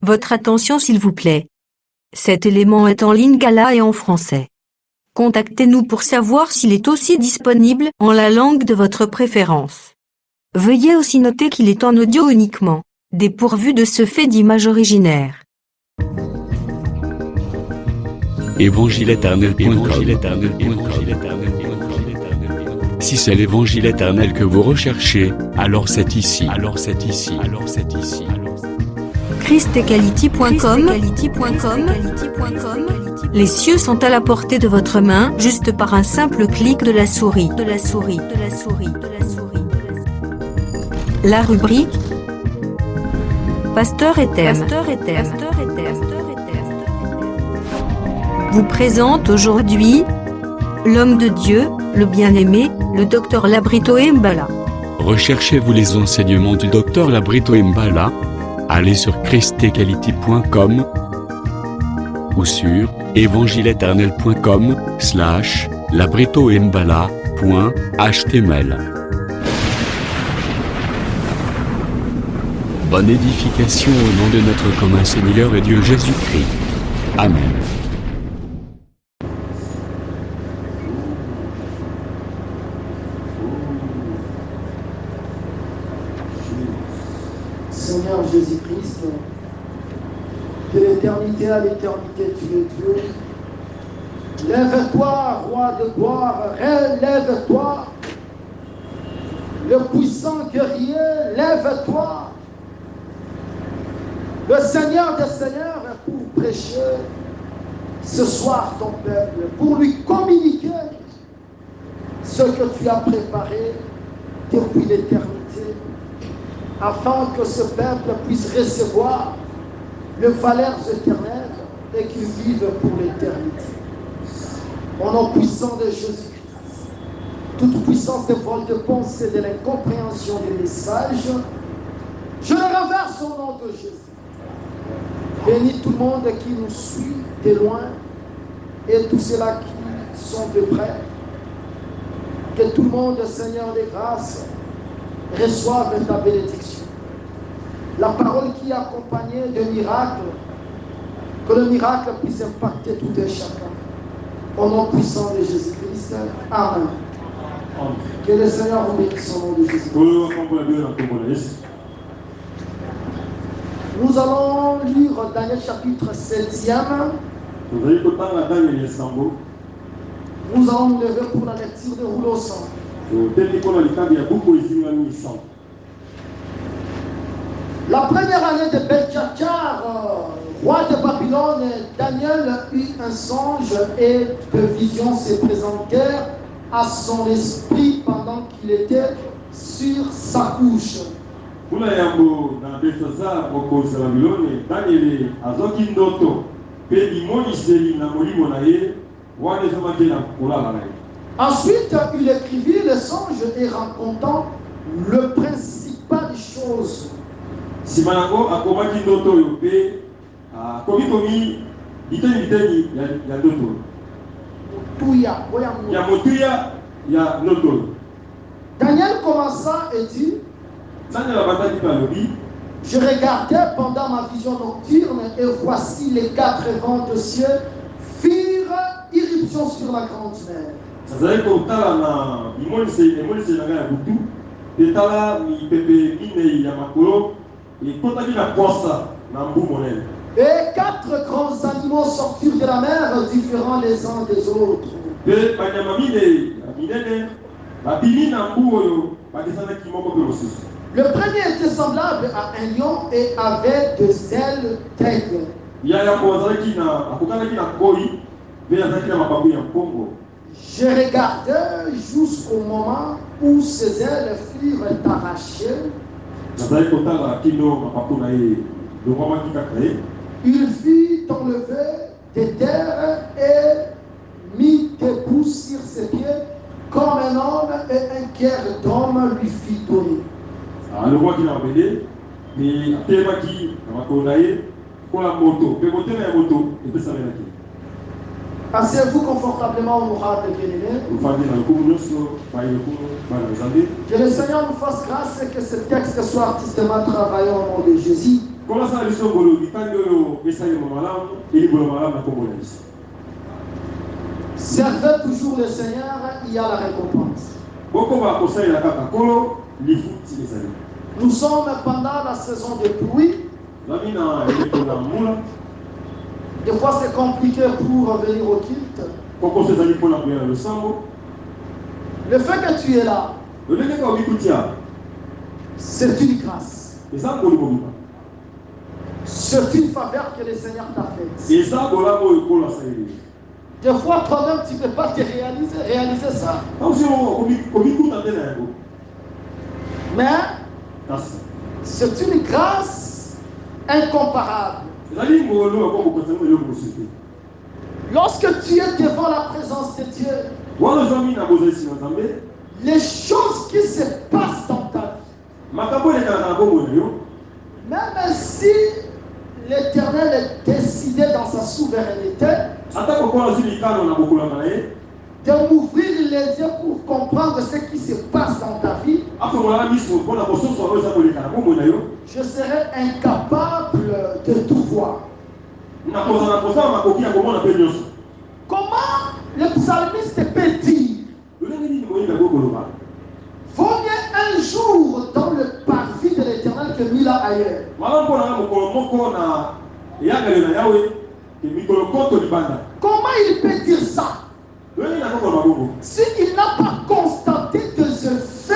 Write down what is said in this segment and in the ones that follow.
Votre attention s'il vous plaît. Cet élément est en lingala et en français. Contactez-nous pour savoir s'il est aussi disponible en la langue de votre préférence. Veuillez aussi noter qu'il est en audio uniquement, dépourvu de ce fait d'image originaire. Évangile-éternel.com. Si c'est l'évangile éternel que vous recherchez, alors c'est ici. christequality.com. Les cieux sont à la portée de votre main, juste par un simple clic de la souris. La rubrique Pasteur et thème vous présente aujourd'hui l'homme de Dieu, le bien-aimé, le docteur Labrito Mbala. Recherchez-vous les enseignements du docteur Labrito Mbala? Allez sur christequality.com ou sur évangile-éternel.com/labritombala.html. Bonne édification au nom de notre commun Seigneur et Dieu Jésus-Christ. Amen. Seigneur Jésus-Christ, de l'éternité à l'éternité, tu es Dieu. Lève-toi, roi de gloire, relève-toi. Le puissant guerrier, lève-toi. Le Seigneur des Seigneurs pour prêcher ce soir ton peuple, pour lui communiquer ce que tu as préparé depuis l'éternité, afin que ce peuple puisse recevoir les valeurs éternelles et qu'il vive pour l'éternité. Au nom puissant de Jésus-Christ, toute puissance de vol de pensée, de l'incompréhension des messages, je le renverse au nom de Jésus. Bénis tout le monde qui nous suit de loin et tous ceux-là qui sont de près. Que tout le monde, Seigneur des grâces, reçoive ta bénédiction. La parole qui est accompagnée de miracles, que le miracle puisse impacter tout un chacun. Au nom puissant de Jésus-Christ. Amen. Que le Seigneur vous bénisse au nom de Jésus. Nous allons lire Daniel chapitre 7e. Nous allons nous lever pour la lecture de rouleau sang. La première année de Beltchacar, roi de Babylone, Daniel eut un songe et de visions se présentèrent à son esprit pendant qu'il était sur sa couche. Ensuite, il écrivit le songe et racontant le principal des choses. Daniel commença et dit: je regardais pendant ma vision nocturne et voici les 4 vents de cieux firent irruption sur la grande mer. Et 4 grands animaux sortirent de la mer, différents les uns des autres. Le premier était semblable à un lion et avait des ailes d'aigle. Je regardais jusqu'au moment où ses ailes furent arrachées. Il fut enlevé de terre et mis debout sur ses pieds comme un homme et un cœur d'homme lui fut donné. Asseyez-vous confortablement, honorable bien-aimé. Que le Seigneur nous fasse grâce et que ce texte soit artistement travaillé au nom de Jésus. Comment ça les choses bolo bitando essaye mamalam et bolo malam na kombo na biso. Servez toujours le Seigneur, il y a la récompense. Boko ba conseil la kaka kolo li futi les amis. Nous sommes pendant la saison de pluie. Lamina ele na mula. Des fois c'est compliqué pour venir au culte. Koko se zali pona bien le sambo. Le fait que tu es là, Le nene ka obikutia. c'est une grâce. Et ça bolo bobiba. C'est une faveur que le Seigneur t'a faite. Et ça bola mo ko la saïli. Des fois toi-même tu ne peux pas te réaliser ça. Aussi on obikuta tena yako. Mais Tassa. c'est une grâce incomparable. Zali ngolo ko ko tsamo yo ko site. Lorsque tu es devant la présence de Dieu, Wana zami na bozesi na Nzambe. les choses qui se passent dans ta vie, Makambo le kana bongo na yo. même si l'Éternel est décidé dans sa souveraineté Ata ko ko zili kano na bokola na ye. de m'ouvrir les yeux pour comprendre ce qui se passe dans ta vie, Ako mwana miso pona ko soso ro za ko le kana bongo na yo. je serai incapable de tout voir. Na koza makoki ya komona pe nyonso. Comment le psalmiste peut dire, Lolenge ni moyinga gogoloba. vaut mieux un jour dans le parvis de l'Éternel que mille ans ailleurs. Mala mpona na mokolo moko na yagale na yawe ke mikolo koto libanda. Comment il peut dire ça Lolenge na gogoloba bongo. s'il n'a pas constaté des effets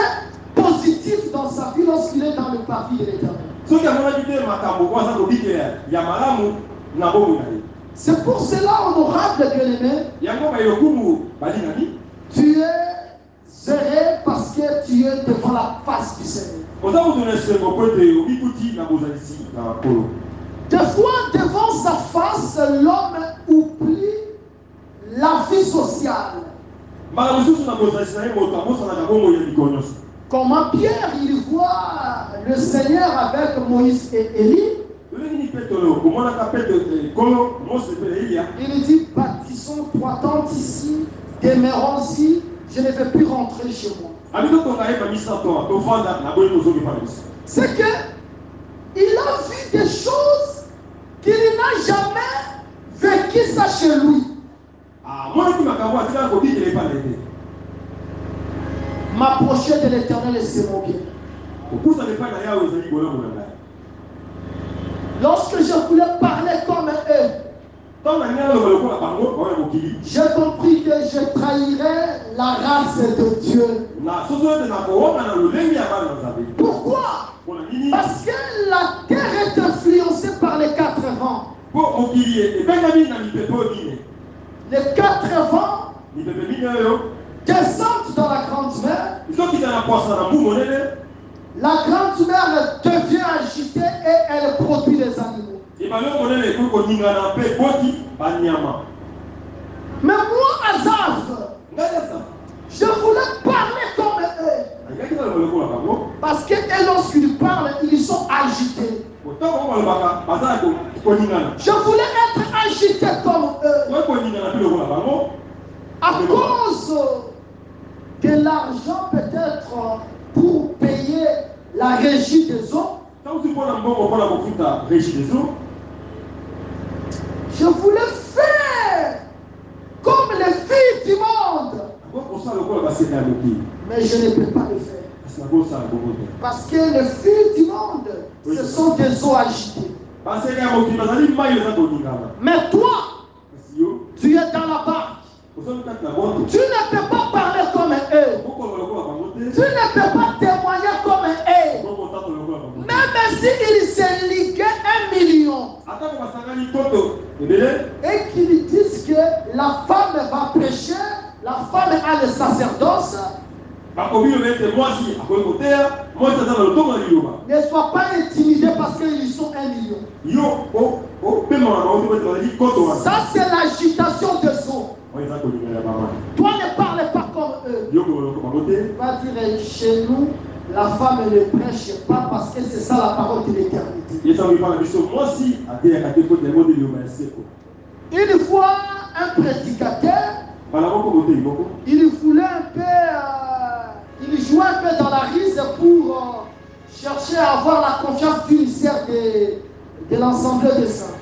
positifs dans sa vie lorsqu'il est dans le parvis de l'Éternel? Soki amona bite makambo kwa za kobike ya malamu na bongo na ye. C'est pour cela, honorable bien-aimé, Yango ba yokumu balingani. tu es heureux parce que tu es devant la face du Seigneur. Oza kutuna sengo kwete obikuti na bozalisi na kolo. Des fois, devant sa face, l'homme oublie la vie sociale. Mbala mosusu na bozalisi na ye moto abosanaka bongo ya mikolo nyonso. Comment Pierre, il voit le Seigneur avec Moïse et Élie, Lolenge ni petolo komonaka pete kolo mose pe elia. il dit, bâtissons 3 tentes ici, demeurons ici, je ne vais plus rentrer chez moi. Abito tonga ye mamisa to tovanda na boye tozoki pa biso. C'est que il a vu des choses qu'il n'a jamais vécu ça chez lui. Ah, moi qui makambo atika ko bikele pa lete. M'approcher de l'Éternel et c'est mon bien. Okusa ne pa na yawe ezali bolamu na ngai. Lorsque je voulais parler comme eux, Tant na nyalo lokola bango ba ya mokili. j'ai compris que je trahirais la race de Dieu. Na soso ete na koona na lolenge ya bana na Nzambe. Pourquoi? Pona nini? Parce que la terre est influencée par les 4 vents. Po mokili ebengami na mipepe oyo mine. Les 4 vents Mipepe mine oyo descendent dans la grande mer. ezokita na poasa na mbu monene. La grande mer devient agitée et elle produit les animaux. Ebale oyo monene ekoki koningana mpe ekoti banyama. Mais moi, Azaf, Ngai asa je voulais parler comme eux. ayaki na lokola bango. Parce que eux, lorsqu'ils parlent, ils sont agités. Otako oyo balobaka baza ya koningana. Je voulais être agité comme eux. Oyo koningana mpe lokola bango. À cause de l'argent peut-être pour payer la régie des eaux, Tanti mpona mbongo mpona kofuta régie des eaux. je voulais faire comme les filles du monde. Akokosala lokola baseka ya mokili. Mais je ne peux pas le faire. Kasi nakosala bongo te. Parce que les filles du monde, ce sont des eaux agitées. Baseka ya mokili bazali mai eza koningana. Mais toi, Kasi yo tu es dans la barque. ozali kati na moto. Tu ne peux pas parler comme eux. Okoloba lokola bango te. Tu ne peux pas témoigner comme eux. Okotata lokola bango te. Même s'ils se liguaient 1 million Atako basangani toto ebele. et qu'ils disent que la femme va prêcher, la femme a le sacerdoce, Bakomi loba ete mwasi akoki koteya, mwasi aza na lotongo na liloba. ne sois pas intimidé parce qu'ils sont 1 million. Yo opemaka bango te ete bazali koto wana. Ça, c'est l'agitation des eaux. Oyo eza koningana ya bamai. Toi, ne parle pas comme eux. Yo koloko bango te. Tu vas dire, chez nous, la femme ne prêche pas parce que c'est ça la parole de l'éternité. Yesa wipana biso mwasi ateyaka te po telemo de liloba ya seko. Une fois, un prédicateur, Bala moko boteyi moko. il voulait un peu, il jouait un peu dans la rise pour chercher à avoir la confiance d'une sœur de l'Assemblée des Saints.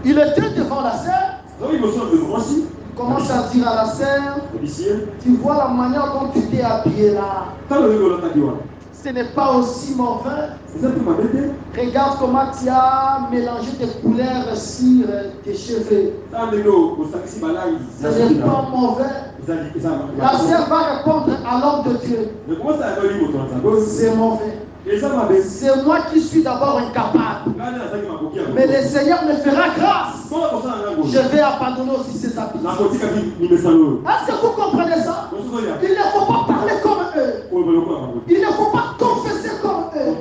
Il était devant la serre. Il commence à dire à la serre, tu vois la manière dont tu t'es habillé là. Ce n'est pas aussi mauvais. Regarde comment tu as mélangé tes couleurs sur tes cheveux. Ce n'est pas mauvais. La sœur va répondre à l'homme de Dieu. C'est mauvais. C'est moi qui suis d'abord incapable. Mais le Seigneur me fera grâce. Je vais abandonner aussi ses habits. Est-ce que vous comprenez ça? Il ne faut pas parler comme eux. Il ne faut pas confesser comme eux.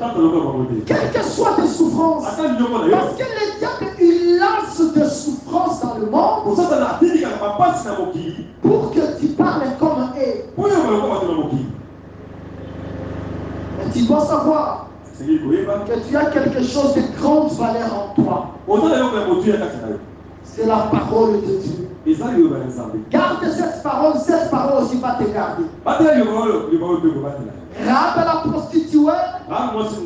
Quelles que soient tes souffrances. Parce que le diable, il lance des souffrances dans le monde pour que tu parles comme eux. Mais tu dois savoir que tu as quelque chose de grande valeur en toi. C'est la parole de Dieu. Garde cette parole aussi va te garder. Rahab la prostituée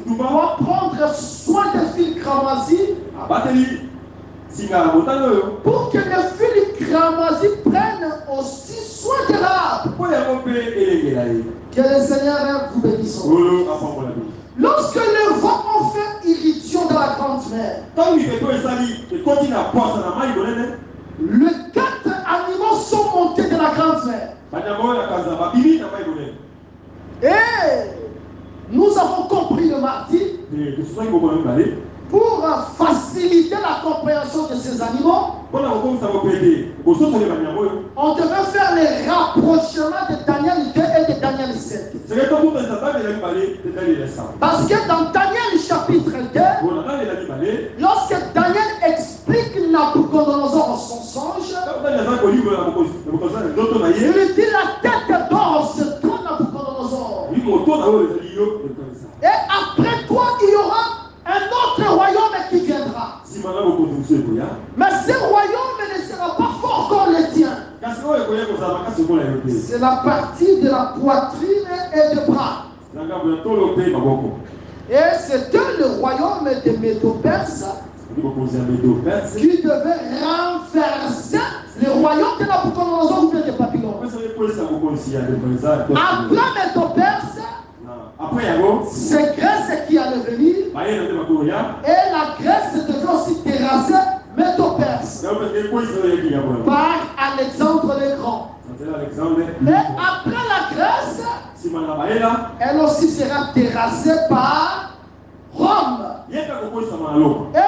doit prendre soin des fils cramoisis pour que les fils cramoisis prennent aussi soin de Rahab. Que le Seigneur vous bénisse. Lorsque le vent en fait irruption dans la grande mer, les 4 animaux sont montés de la grande mer. Et nous avons compris le mardi, pour faciliter la compréhension de ces animaux, on devait faire les rapprochements de Daniel 2 et de Daniel 7. Parce que dans Daniel chapitre 2, lorsque Daniel explique Nabucodonosor son songe, il lui dit la tête d'or se trône Nabucodonosor. Et après toi, il y aura un autre royaume qui viendra. Mais ce royaume ne sera pas fort comme le tien. C'est la partie de la poitrine et des bras. Et c'était le royaume de Médo-Perse qui devait renverser le royaume de Nabucodonosor ou de Babylone. Après Médo-Perse, c'est Grèce qui allait venir. Et la Grèce devait aussi terrasser Médo-Perse par Alexandre le Grand. Et après la Grèce, elle aussi sera terrassée par Rome. Et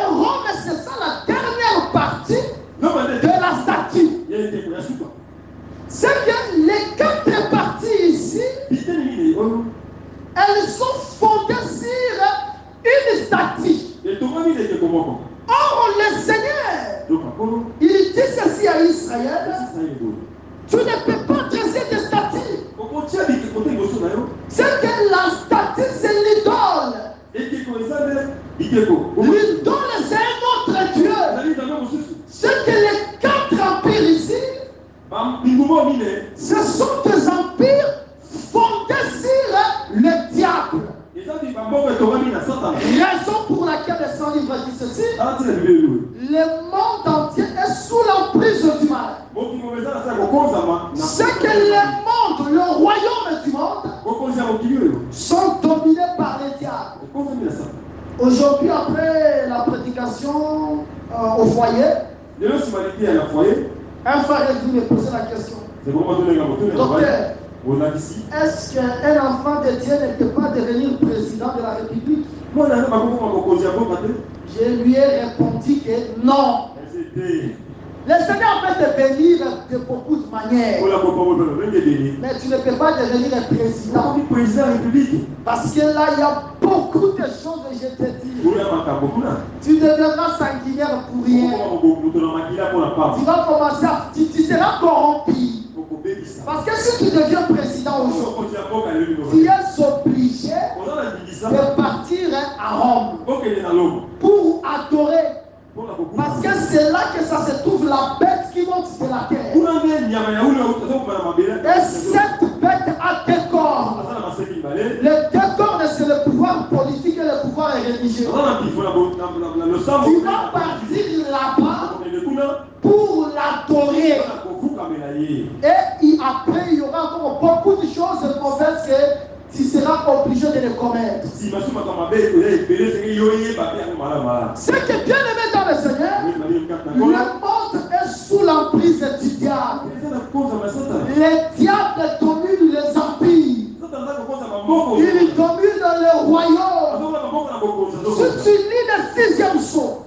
Rome, c'est ça la dernière partie de la statue. C'est que les 4 parties ici, elles sont fondées sur une statue. Or, le Seigneur, il dit ceci à Israël: tu ne peux pas dresser des statues. C'est que la statue, c'est l'idole. L'idole, c'est un autre Dieu. C'est que les 4 empires ici, ce sont des empires fondés sur le diable. Raison pour laquelle le Saint-Livre dit ceci: le monde entier est sous l'emprise du mal. C'est que le monde, le royaume du monde, sont dominés par le diable. Aujourd'hui, après la prédication au foyer, un frère est venu me poser la question: docteur, est-ce qu'un enfant de Dieu ne peut pas devenir président de la République? Je lui ai répondu que non. Le Seigneur peut te bénir de beaucoup de manières. Mais tu ne peux pas devenir un président. Parce que là, il y a beaucoup de choses que je te dis. Tu deviendras sanguinaire pour rien. Tu vas commencer à... Tu seras corrompu. Parce que si tu deviens président aujourd'hui, tu es obligé de partir à Rome pour adorer. Parce que c'est là que ça se trouve, la bête qui monte de la terre. Et cette bête a 2 cornes. Le 2 cornes, c'est le pouvoir les religieux. Le sang Tu vas partir là-bas pour l'adorer. Et après, il y aura encore beaucoup de choses mauvaises que tu seras obligé de les commettre. Ce qui est bien aimé dans le Seigneur, le monde est sous l'emprise du diable. Les diables dominent les empires. Ils dominent le royaume. Si tu lis le 6e psaume,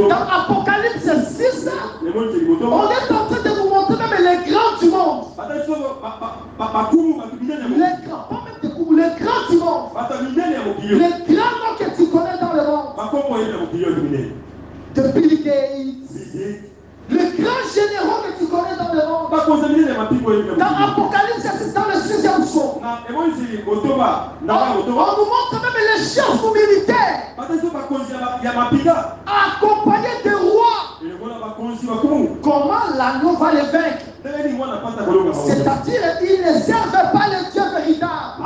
dans Apocalypse 6, on est en train de vous montrer même les grands du monde. Les grands, pas même des coups, les grands du monde. Les grands noms que tu connais dans le monde. Depuis Bill Gates, les grands généraux que tu connais dans le monde. Dans Apocalypse 6, dans le 6e psaume, on nous montre même les chefs militaires accompagnés des rois. Comment l'agneau va les vaincre? C'est-à-dire qu'ils ne servent pas le Dieu véritable.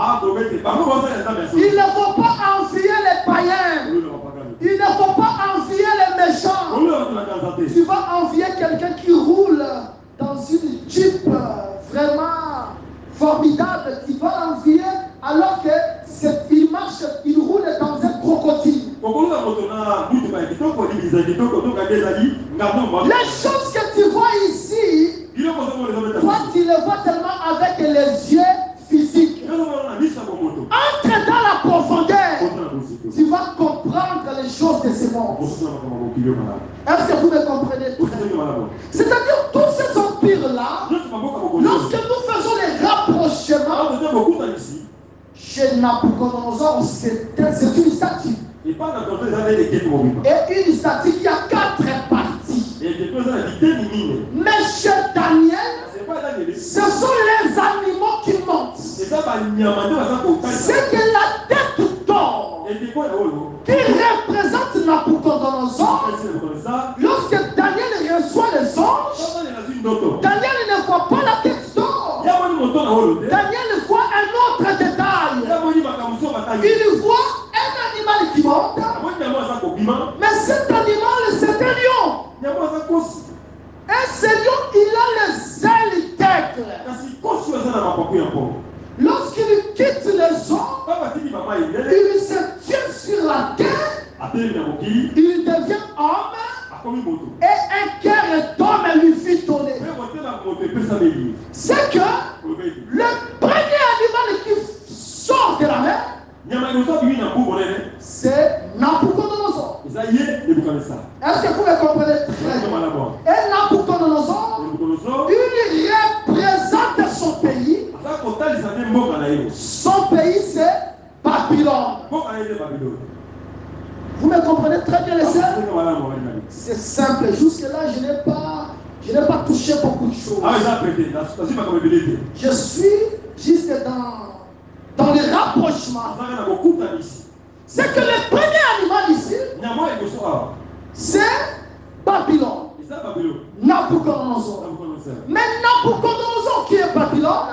Il ne faut pas envier les païens. Il ne faut pas envier les méchants. Tu vas envier quelqu'un qui roule dans une Jeep vraiment formidable. Tu vas l'envier alors qu'il marche, il roule dans un crocodile. Les choses que tu vois ici, toi tu les vois tellement avec les yeux physiques. Entre dans la profondeur, tu vas comprendre les choses de ce monde. Est-ce que vous me comprenez? C'est-à-dire tous ces empires-là, lorsque nous faisons les rapprochements, chez Nabucodonosor, c'est une statue. Et une statue qui a 4 parties. Mais chez Daniel, ce sont les animaux qui montent. C'est que la tête d'or qui représente Nabucodonosor. Lorsque Daniel reçoit les anges, Daniel ne voit pas la tête d'or. Daniel voit un autre détail. Il voit un animal qui monte. Mais cet animal, c'est un lion. Et ce lion, il a les ailes d'aigle. Lorsqu'il quitte les hommes, il se tient sur la terre. Il devient homme. Et un cœur d'homme lui fit donner. C'est que le premier animal qui sort de la mer, c'est Nabucodonosor. Est-ce que vous me comprenez très bien? Et Nabucodonosor, il représente son pays. Son pays, c'est Babylone. Vous me comprenez très bien, les sœurs? C'est simple. Jusque-là, je n'ai pas touché beaucoup de choses. Je suis juste dans le rapprochement. C'est que le premier animal ici, c'est Babylone. Nabucodonosor. Mais Nabucodonosor qui est Babylone,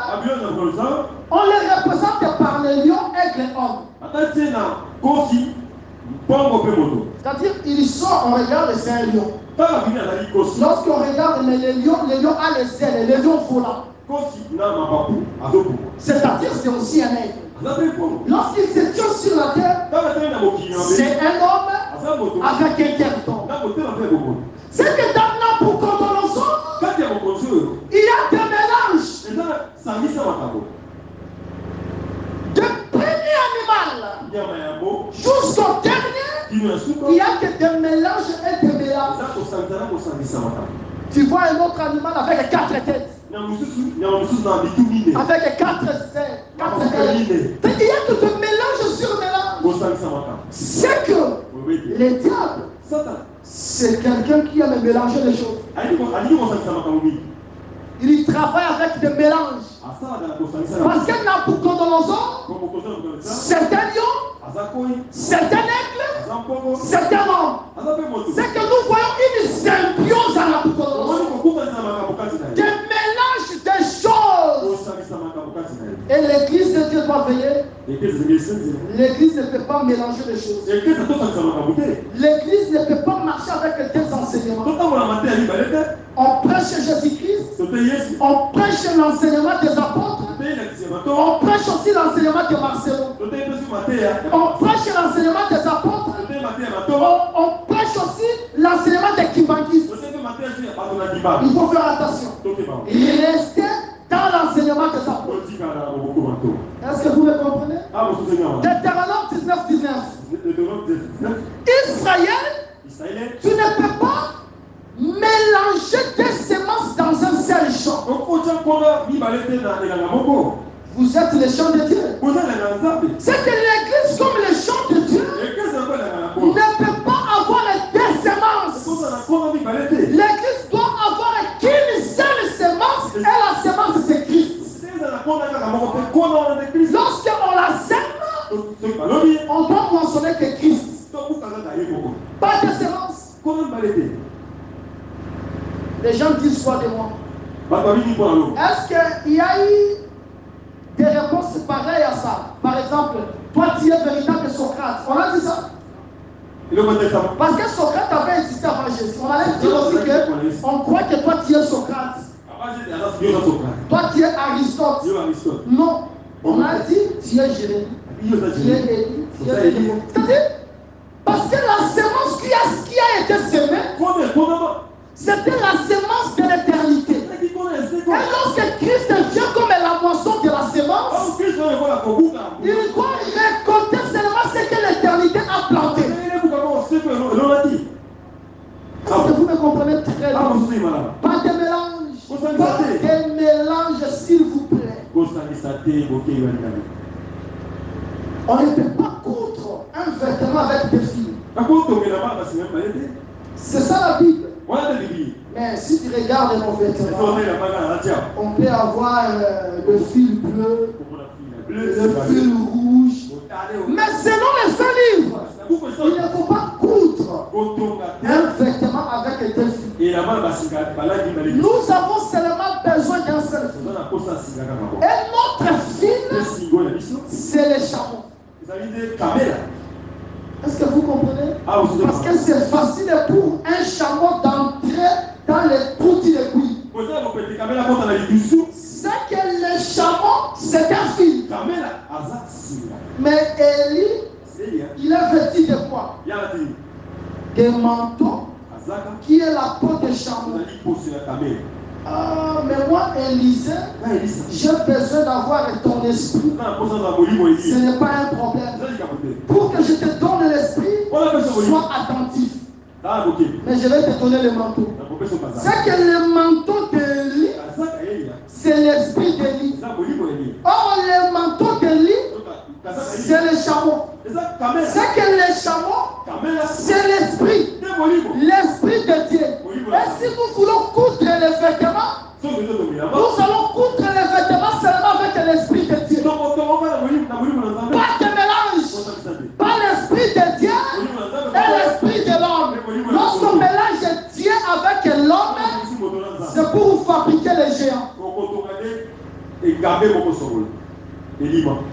on le représente par les lions, aigles et hommes. C'est-à-dire, il sort, on regarde, c'est un lion. Lorsqu'on regarde les lions a les ailes, les lions volants. C'est-à-dire, c'est aussi un aigle. Lorsqu'il se tient sur la terre, c'est un homme avec un cœur d'homme. C'est que dans Nabucodonosor, il y a des mélanges. De premier animal jusqu'au dernier, il n'y a que des mélanges et des mélanges. Tu vois un autre animal avec 4 têtes. Avec 4 ailes. Il y a que des mélanges sur mélange. C'est que le diable, c'est quelqu'un qui aime mélanger les choses. Il travaille avec des mélanges. Parce que Nabucodonosor, c'est un lion, c'est un aigle, c'est un homme. C'est que nous voyons une symbiose à Nabucodonosor. Des mélanges de choses. Et l'église de Dieu pas veiller. L'église ne peut pas mélanger les choses. L'église ne peut pas marcher avec des enseignements. On prêche Jésus-Christ. On prêche l'enseignement des apôtres. On prêche aussi l'enseignement de Marcelo. On prêche l'enseignement des apôtres. On prêche aussi l'enseignement des Kivankis. Il faut faire attention. Restez dans l'enseignement des apôtres. Est-ce que vous me comprenez? Deutéronome 19. Israël, tu ne peux pas mélanger des semences dans un seul champ. Vous êtes les champs de Dieu. C'est que l'église, comme les champs de Dieu, ne peut pas avoir des semences. L'église doit avoir qu'une seule semence, et la semence c'est Christ. Lorsqu'on la sème, on doit mentionner que Christ. Pas de semence. Les gens disent quoi de moi? Est-ce qu'il y a eu des réponses pareilles à ça? Par exemple, toi tu es véritable Socrate. On a dit ça? Parce que Socrate avait existé avant Jésus. On allait dire aussi qu'on croit que toi tu es Socrate. Toi tu es Aristote. Non. On a dit tu es Jérémie. Tu es Élie. C'est-à-dire, parce que la semence qui a été semée, c'était la semence de l'éternité. Et lorsque Christ vient comme la moisson de la semence, il doit récolter seulement ce que l'éternité a planté. Est-ce que vous me comprenez très bien? Pas de mélange. Pas de mélange, s'il vous plaît. On ne peut pas coudre un vêtement avec des fils. C'est ça la Bible. Mais si tu regardes mon vêtement, on peut avoir le fil bleu, le fil rouge. Mais selon les saints livres, il ne faut pas coudre un vêtement avec des fils. Nous avons seulement besoin d'un seul fil. Et notre fil, c'est les chameaux. Est-ce que vous comprenez? Parce que c'est facile pour un chameau d'entrer dans les trous d'aiguille. C'est que le chameau, c'est un fil. Mais Élie, il est vêtu de quoi? De manteau qui est la peau de chameau. Mais moi, Élisée, j'ai besoin d'avoir ton esprit. Ce n'est pas un problème. Pour que je te donne l'esprit, sois attentif. Mais je vais te donner le manteau. C'est que le manteau d'Élie, c'est l'esprit d'Élie. Or, le manteau d'Élie, c'est le chameau. C'est que le chameau, c'est l'esprit. L'esprit de Dieu. Et si nous voulons coudre les vêtements, nous allons coudre les vêtements seulement avec l'esprit de Dieu. Pas de mélange. Pas l'esprit de Dieu et l'esprit de l'homme. Lorsqu'on mélange Dieu avec l'homme, c'est pour fabriquer les géants.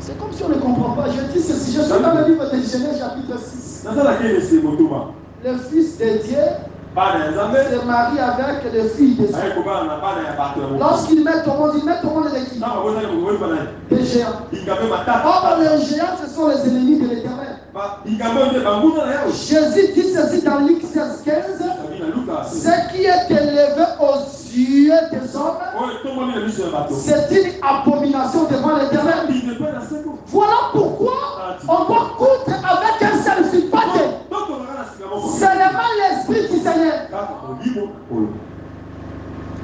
C'est comme si on ne comprend pas. Je dis ceci. Je suis dans le livre de Genèse chapitre 6. Le Fils de Dieu se marie avec le fils de Dieu. Lorsqu'il met au monde, il met au monde de qui? Des géants. Or, les géants, ce sont les ennemis de l'Éternel. Jésus dit ceci dans Luc 16:15. Ce qui est élevé aux yeux des hommes, c'est une abomination devant l'Éternel. Voilà pourquoi on doit coudre avec un seul fil. Seulement l'Esprit du Seigneur.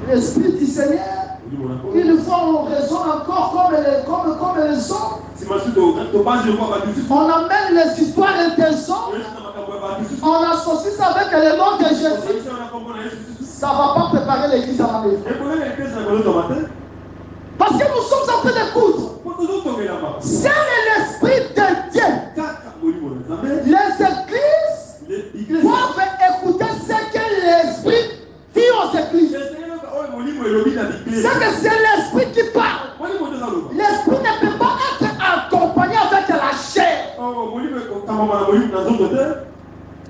L'Esprit du Seigneur, une fois on raisonne encore comme les hommes. On amène les histoires des hommes. On associe ça avec le nom de Jésus. Ça ne va pas préparer l'église à la maison. Parce que nous sommes en train de coudre. C'est l'Esprit de Dieu. Les églises doivent écouter ce que l'Esprit dit aux églises. C'est que c'est l'Esprit qui parle. L'Esprit ne peut pas être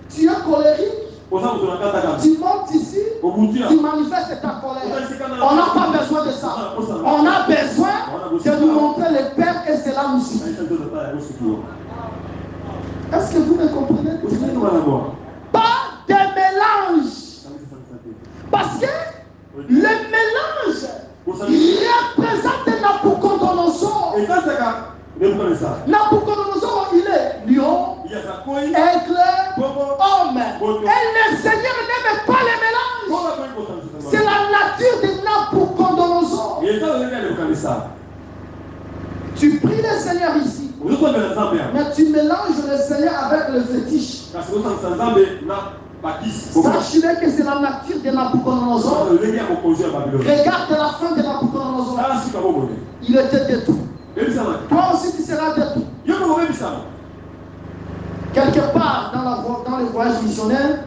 Tu es colérique. Tu montes ici, tu manifestes ta colère. On n'a pas besoin de ça. On a besoin de nous montrer le Père et cela nous suffit. Est-ce que vous me comprenez? Pas de mélange. Parce que le mélange représente Nabucodonosor. Nabucodonosor, il est lion, aigle, homme. Et le Seigneur n'aime pas les mélanges. C'est la nature de Nabucodonosor. Tu pries le Seigneur ici, mais tu mélanges le Seigneur avec le fétiche. Sachez que c'est la nature de Nabucodonosor. Regarde la fin de Nabucodonosor. Il était détruit. Toi aussi tu seras détruit. Quelque part dans le voyage missionnaire,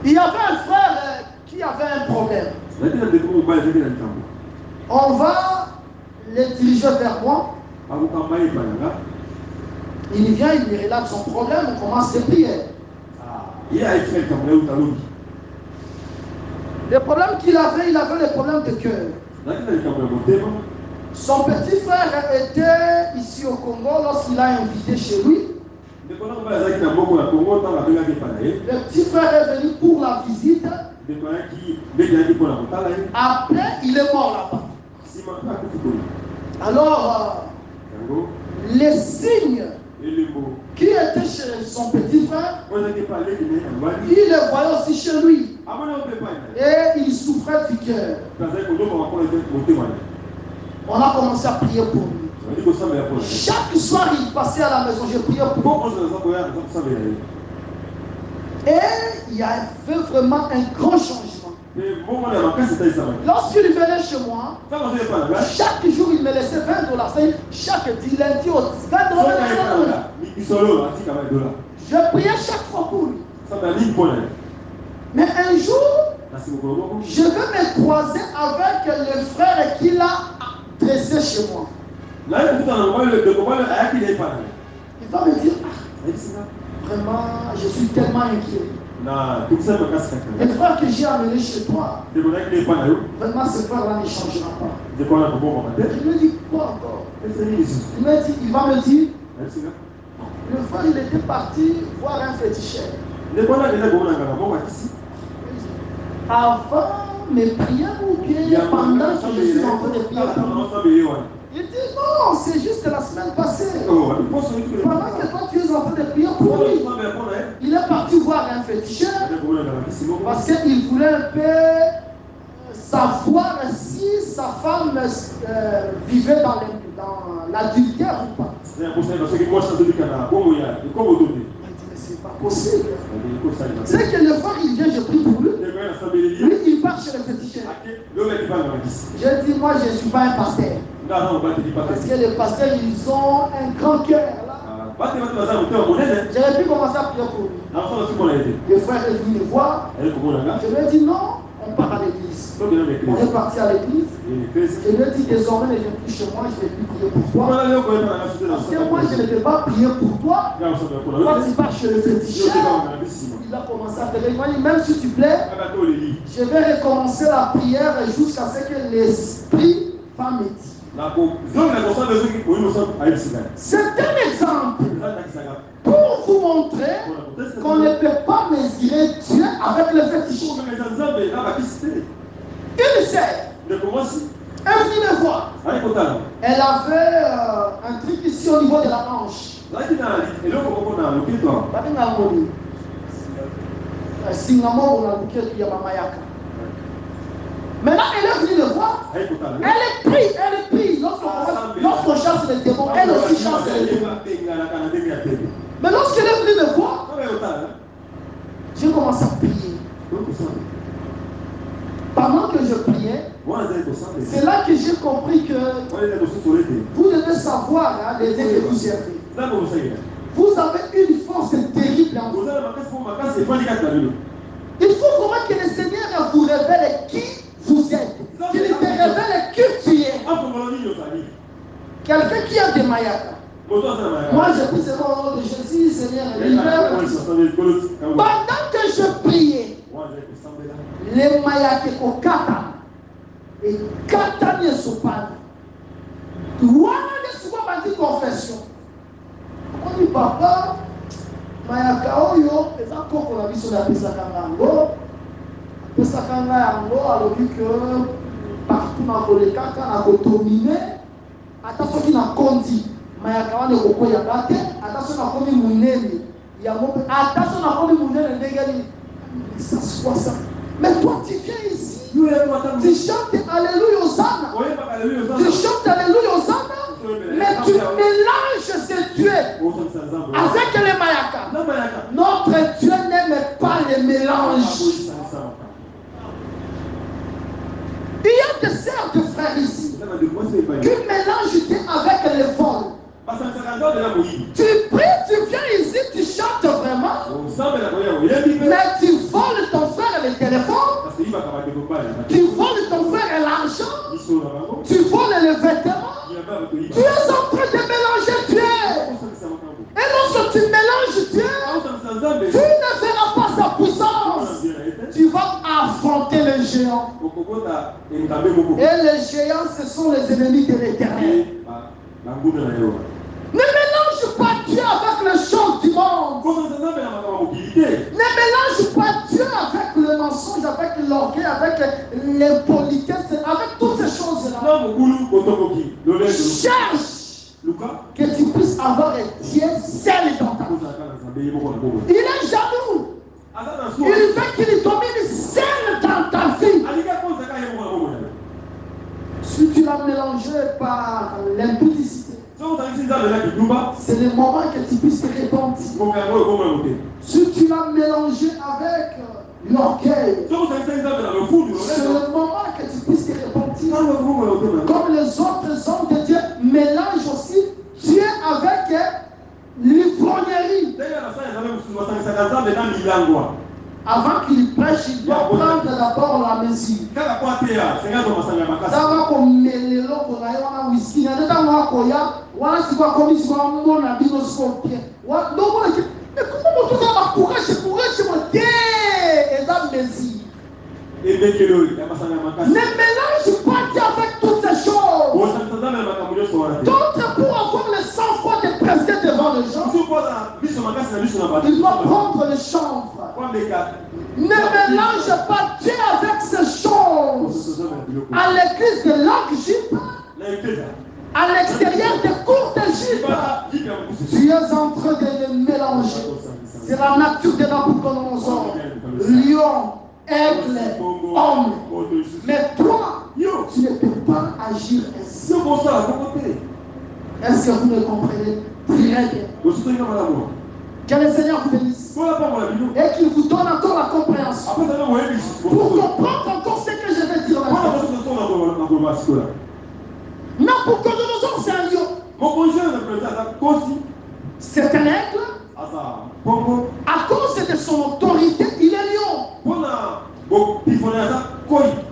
il y avait un frère qui avait un problème. On va le diriger vers moi. Il vient, il me relate son problème, on commence les prières. Le problème qu'il avait, il avait le problème de cœur. Son petit frère était ici au Congo lorsqu'il a invité chez lui. Le petit frère est venu pour la visite. Après, il est mort là-bas. Alors, les signes qui étaient chez son petit frère, il les voyait aussi chez lui. Et il souffrait du cœur. On a commencé à prier pour lui. Chaque soir, il passait à la maison, je priais pour lui. Et il y avait vraiment un grand changement. Lorsqu'il venait chez moi, chaque jour il me laissait $20. Chaque lundi au $20. Je priais chaque fois pour lui. Mais un jour, je vais me croiser avec le frère qu'il a dressé chez moi. Il va me dire, vraiment, je suis tellement inquiet. Le frère que j'ai amené chez toi, vraiment ce frère-là ne changera pas. Je lui dis, quoi encore? Il va me dire, le frère il était parti voir un féticheur. Avant mes prières ou bien pendant que je suis en train de prier pour lui. Il dit non, c'est juste la semaine passée. Pendant que toi tu es en train de prier pour lui, il est parti voir un féticheur parce qu'il voulait un peu savoir si sa femme vivait dans l'adultère ou pas. C'est pas possible. C'est que le frère il vient, je prie pour lui. Lui il part chez le féticheur. Je dis moi je ne suis pas un pasteur. Parce que les pasteurs ils ont un grand cœur là. J'aurais pu commencer à prier pour lui. Le frère est venu me voir. Je lui ai dit non, on part à l'église. On est parti à l'église. Je lui ai dit désormais ne viens plus chez moi, je ne vais plus prier pour toi. Parce que moi je ne vais pas prier pour toi. Quand tu pars chez le féticheur, il a commencé à te dire, même si tu plais, je vais recommencer la prière jusqu'à ce que l'esprit va me dire. C'est un exemple pour vous montrer qu'on ne peut pas mesurer Dieu avec le fétiche. Une sœur est venue me voir. Elle avait un truc ici au niveau de la hanche. Maintenant, elle est venue le voir. Elle est prise. Lorsqu'on chasse les démons, elle aussi chasse les démons. Mais lorsqu'elle est venue me voir, j'ai commencé à prier. Pendant que je priais, c'est là que j'ai compris que vous devez savoir les dieux que vous servez. Vous avez une force terrible en vous. Il faut vraiment que le Seigneur vous révèle qui vous êtes. Qu'il te révèle qui tu es. Quelqu'un qui a des mayakas. Moi, je prie seulement au nom de Jésus, Seigneur, libère. Pendant que je priais, les mayake kokata et kata ne sopane. Wana ne souvent pas dit confession. On dit papa, mayaka oyo, et ça qu'on a vu sur la pesa kangango. Pesa kangango, alors dit que partout dans le kaka, on a dominé. Attention qui n'a condi. Mayaka wana koko ya bate. Attention na komi munene. Attention na komi munene ndegani. Ça soit ça. Mais toi tu viens ici. Tu chantes Alléluia Hosanna. Tu chantes Alléluia Hosanna. Mais tu mélanges ces dieux avec les mayakas. Notre Dieu n'aime pas les mélanges. Il y a des sœurs de frères ici qui mélangent Dieu avec les vols. Tu pries, tu viens ici, tu chantes vraiment, mais tu voles ton frère le téléphone, tu voles ton frère l'argent, tu voles les vêtements, tu es en train de mélanger Dieu. Et lorsque tu mélanges Dieu, tu ne verras pas sa puissance. Tu vas affronter les géants. Et les géants, ce sont les ennemis de l'Éternel. Ne mélange pas Dieu avec le chant du monde. Ne mélange pas Dieu avec le mensonge, avec l'orgueil, avec l'impolitesse, avec toutes ces choses-là. Cherche que tu puisses avoir un Dieu seul dans ta vie. Il est jaloux. Il veut qu'il domine seul dans ta vie. Si tu l'as mélangé par l'impudicité, c'est le moment que tu puisses te répandre. Si tu l'as mélangé avec l'orgueil, c'est le moment que tu puisses te répandre. Comme les autres hommes de Dieu mélangent aussi Dieu avec l'ivrognerie. Avant qu'il prêche, il doit prendre d'abord la mesure. Mais comment tu vas courage mon Dieu et la mesure? Ne mélange pas Dieu avec toutes ces choses. D'autres, pour avoir le sang-froid de prester devant les gens, il doit prendre le chanvre. Ne mélange pas Dieu avec ces choses. À l'église de l'Arc-Gype, à l'extérieur des cours d'Égypte, tu es en train de les mélanger. C'est la nature de Nabucodonosor. Lion, aigle, homme. Mais toi, tu ne peux pas agir ainsi. Est-ce que vous me comprenez? Très bien. Que le Seigneur vous bénisse. Et qu'il vous donne encore la compréhension. Pour comprendre encore ce que je vais dire maintenant. Nabucodonosor, c'est un lion. C'est un aigle. À cause de son autorité, il est lion.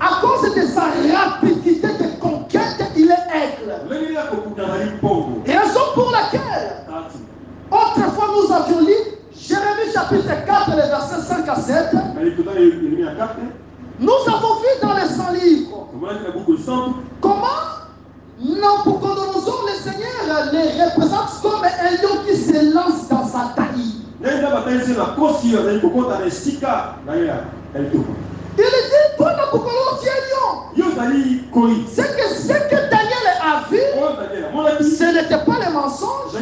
À cause de sa rapidité de conquête, il est aigle. Raison pour laquelle, autrefois nous avions lu Jérémie chapitre 4, les versets 5 à 7. Nous avons vu dans les 100 livres comment Nabucodonosor, le Seigneur, les représente comme un lion qui se lance dans sa taille. Il dit, toi Nabucodonosor, tu es lion. C'est que ce que Daniel a vu, ce n'était pas le mensonge,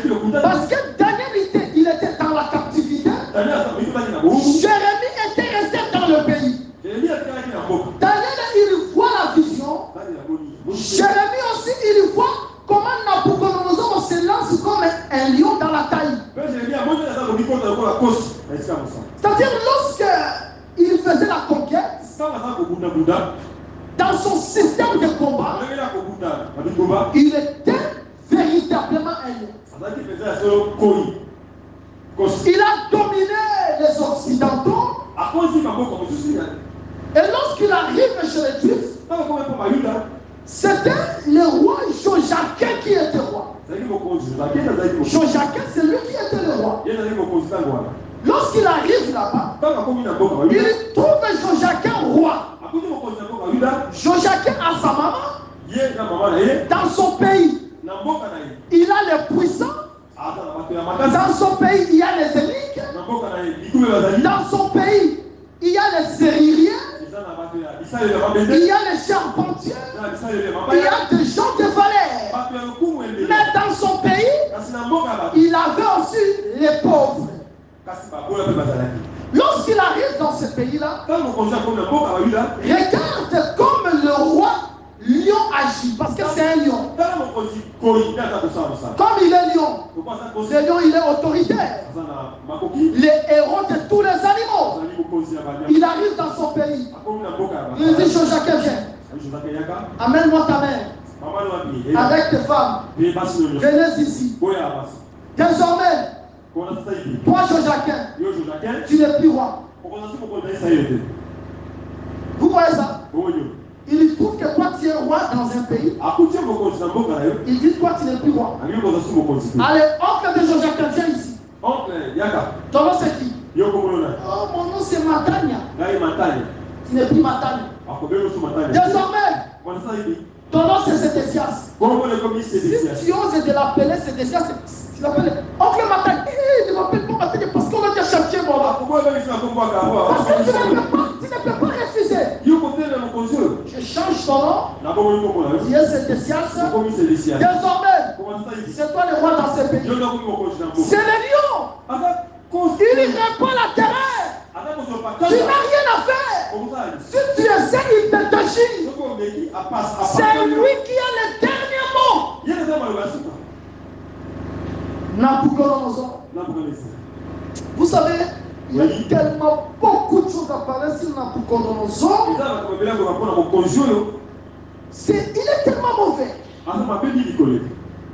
parce que Daniel il était dans la captivité. Jérémie était resté dans le pays. Daniel, il voit la vision. Jérémie aussi, il voit comment Nabucodonosor se lance comme un lion dans la taille. C'est-à-dire, lorsque il faisait la conquête, dans son système de combat, il était véritablement un lion. Il a dominé les Occidentaux. Et lorsqu'il arrive chez les Juifs, c'était le roi Joachim qui était roi. Joachim, c'est lui qui était le roi. Lorsqu'il arrive là-bas, il trouve Joachim roi. Joachim a sa maman dans son pays. Il a les puissants. Dans son pays, il y a les élites. Dans son pays, il y a les serruriers. Il y a les charpentiers. Il y a des gens de valeur. Mais dans son pays, il avait aussi les pauvres. Lorsqu'il arrive dans ce pays-là, regarde comme le roi lion agit, parce que c'est un lion. Comme il est lion, le lion il est autoritaire. Les héros de tous les animaux. Il arrive dans son pays. Il dit Joachim, viens. Amène-moi ta mère. Avec tes femmes. Venez ici. Désormais, toi Joachim, tu n'es plus roi. Vous voyez ça? Il trouve que toi tu es roi dans un pays. Il dit toi tu n'es plus roi. Allez, oncle de Joachim, viens ici. Ton nom c'est qui? Oh, mon nom c'est Matania. Tu n'es plus Matania. Désormais, ton nom c'est Sédécias. Si tu oses de l'appeler Sédécias, tu l'appelles oncle Matania. Il ne m'appelle pas Matania parce qu'on a déjà cherché mon nom. Parce que tu ne peux pas refuser. Je change ton nom. Tu es Sédécias. Désormais, c'est toi le roi dans ce pays. C'est le lion. Il répond la terreur. Tu n'as rien à faire. Si tu essaies, il te tachit. C'est lui qui a le dernier mot. Nabucodonosor. Vous savez, il y a tellement beaucoup de choses à parler sur Nabucodonosor. Il est tellement mauvais.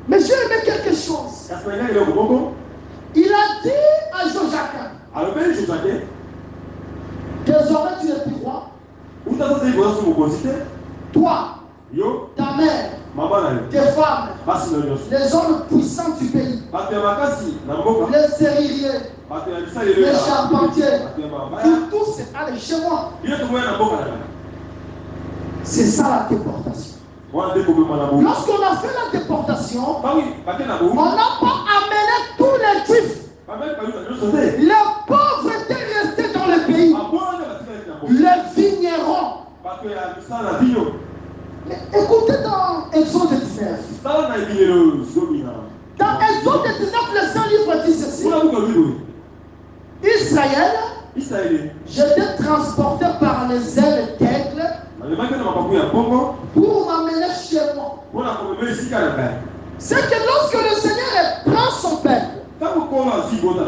Mais j'ai aimé quelque chose. Il a dit à Joachim, désormais tu n'es plus roi. Toi, ta mère, tes femmes, les hommes puissants du pays, les serruriers, les charpentiers, tous allez chez moi. C'est ça la déportation. Lorsqu'on a fait la déportation, on n'a pas amené tous les juifs. Les pauvres étaient restés dans le pays. Les vignerons. Mais écoutez dans Exode 19. Dans Exode 19, le Saint-Livre dit ceci. Israël, j'étais transporté par les ailes d'aigle pour m'amener chez moi. C'est que lorsque le Seigneur prend son peuple,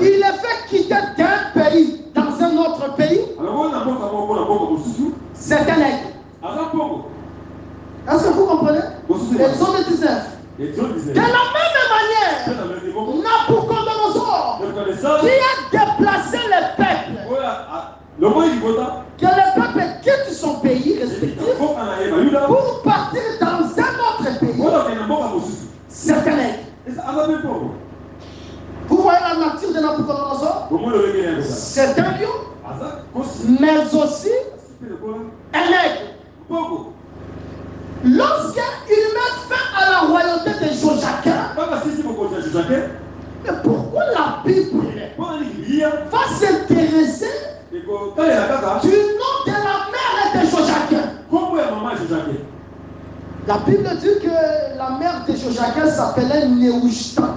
il les fait quitter d'un pays dans un autre pays, c'est un aigle. Est-ce que vous comprenez? Exode 19. De la même manière, Nabucodonosor, qui a déplacé le peuple, que le peuple quitte son pays respectif pour partir dans un autre pays, c'est un aigle. Vous voyez la nature de Nabucodonosor? C'est un lion, mais aussi un aigle. Lorsqu'il met fin à la royauté de Joachim, mais pourquoi la Bible va s'intéresser du nom de la mère de Joachim? La Bible dit que la mère de Joachim s'appelait Néhushtan.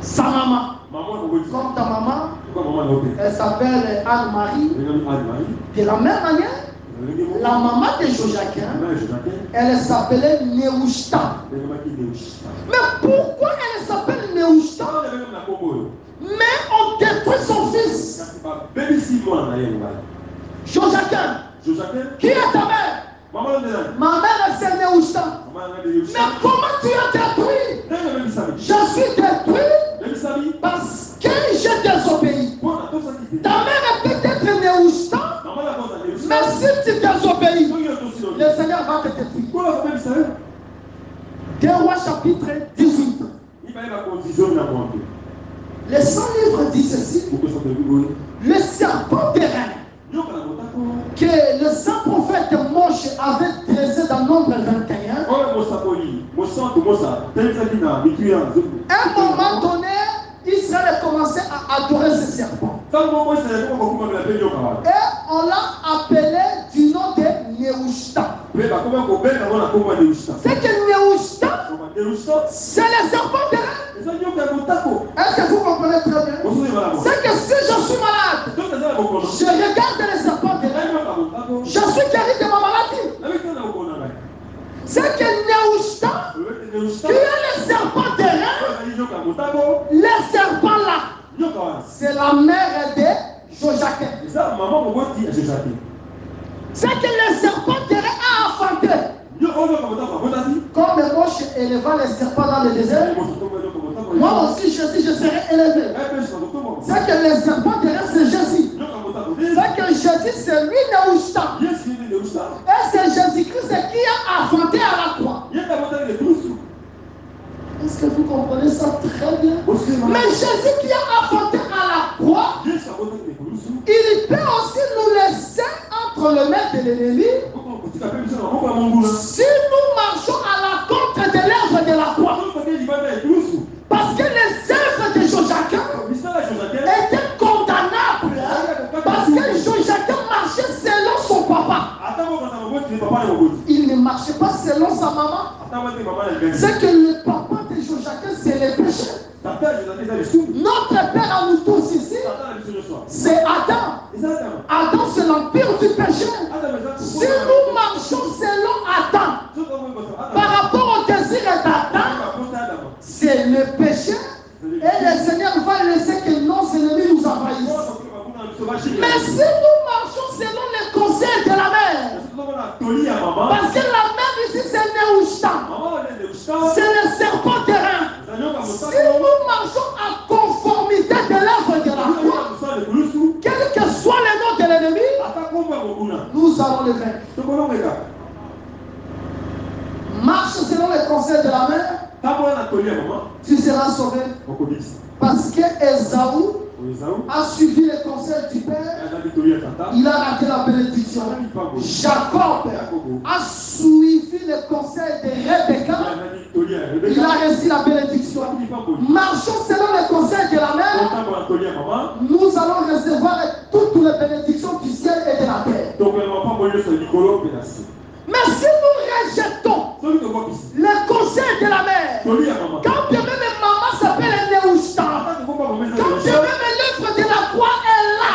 Sa maman, comme ta maman, elle s'appelle Anne-Marie. De la même manière, la maman de Joachim, elle s'appelait Néhushtan. Mais pourquoi elle s'appelle Néhushtan? Mais on détruit son fils. Joachim, qui est ta mère? Ma mère c'est Néhushtan. Mais comment tu as détruit? Je suis détruit parce que j'ai désobéi. Ta mère est peut-être Néhushtan, mais si tu désobéis, le Seigneur va te détruire. Les 100 livres disent ceci. Le serpent terrestre que le saint prophète Moïse avait dressé dans Nombre 21. À un moment donné, Israël a commencé à adorer ce serpent. Et on l'a appelé du nom de Néhushtan. C'est que Néhushtan, c'est le serpent terrestre. Est-ce que vous comprenez très bien? C'est que si je suis malade, je regarde les serpents terrestres, je suis guéri de ma maladie. C'est que Néhushtan, qui est le serpent terrestre, les serpents là, c'est la mère de Jojaquin. C'est que le serpent terrestre a enfanté. Comme Moïse éleva les serpents dans le désert, moi aussi je serai élevé. C'est que les serpents terrestres c'est Jésus. C'est que Jésus c'est lui Néhushtan. Et c'est Jésus-Christ qui a enfanté à la croix. Est-ce que vous comprenez ça très bien? Mais Jésus qui a enfanté à la croix, il peut aussi nous laisser entre les mains de l'ennemi si nous marchons à l'encontre de l'œuvre de la croix. Parce que les œuvres de Jojaquin étaient condamnables. Parce que Jojaquin marchait selon son papa. Il ne marchait pas selon sa maman. C'est que le papa de Jojaquin, c'est le péché. Notre père à nous tous ici, c'est Adam. Adam, c'est l'empire du péché. Si nous marchons selon Adam, par rapport au désir d'Adam, c'est le péché. Et le Seigneur va laisser que nos ennemis nous envahissent. Mais si nous marchons selon les conseils de la mère, parce que la mère ici c'est Néhushtan, c'est le serpent terrain. Si nous marchons à conformité de l'œuvre de la croix, quel que soit le nom de l'ennemi, nous allons le vaincre. Marche selon les conseils de la mère, tu seras sauvé. Parce que Ésaü a suivi les conseils du père, il a raté la bénédiction. Jacob a suivi les conseils de Rebecca, il a reçu la bénédiction. Marchons selon les conseils de la mère, nous allons recevoir toutes les bénédictions du ciel et de la terre. Mais si nous rejetons les conseils de la mère, quand bien même maman s'appelle Néhushtan, quand bien même l'œuvre de la croix est là,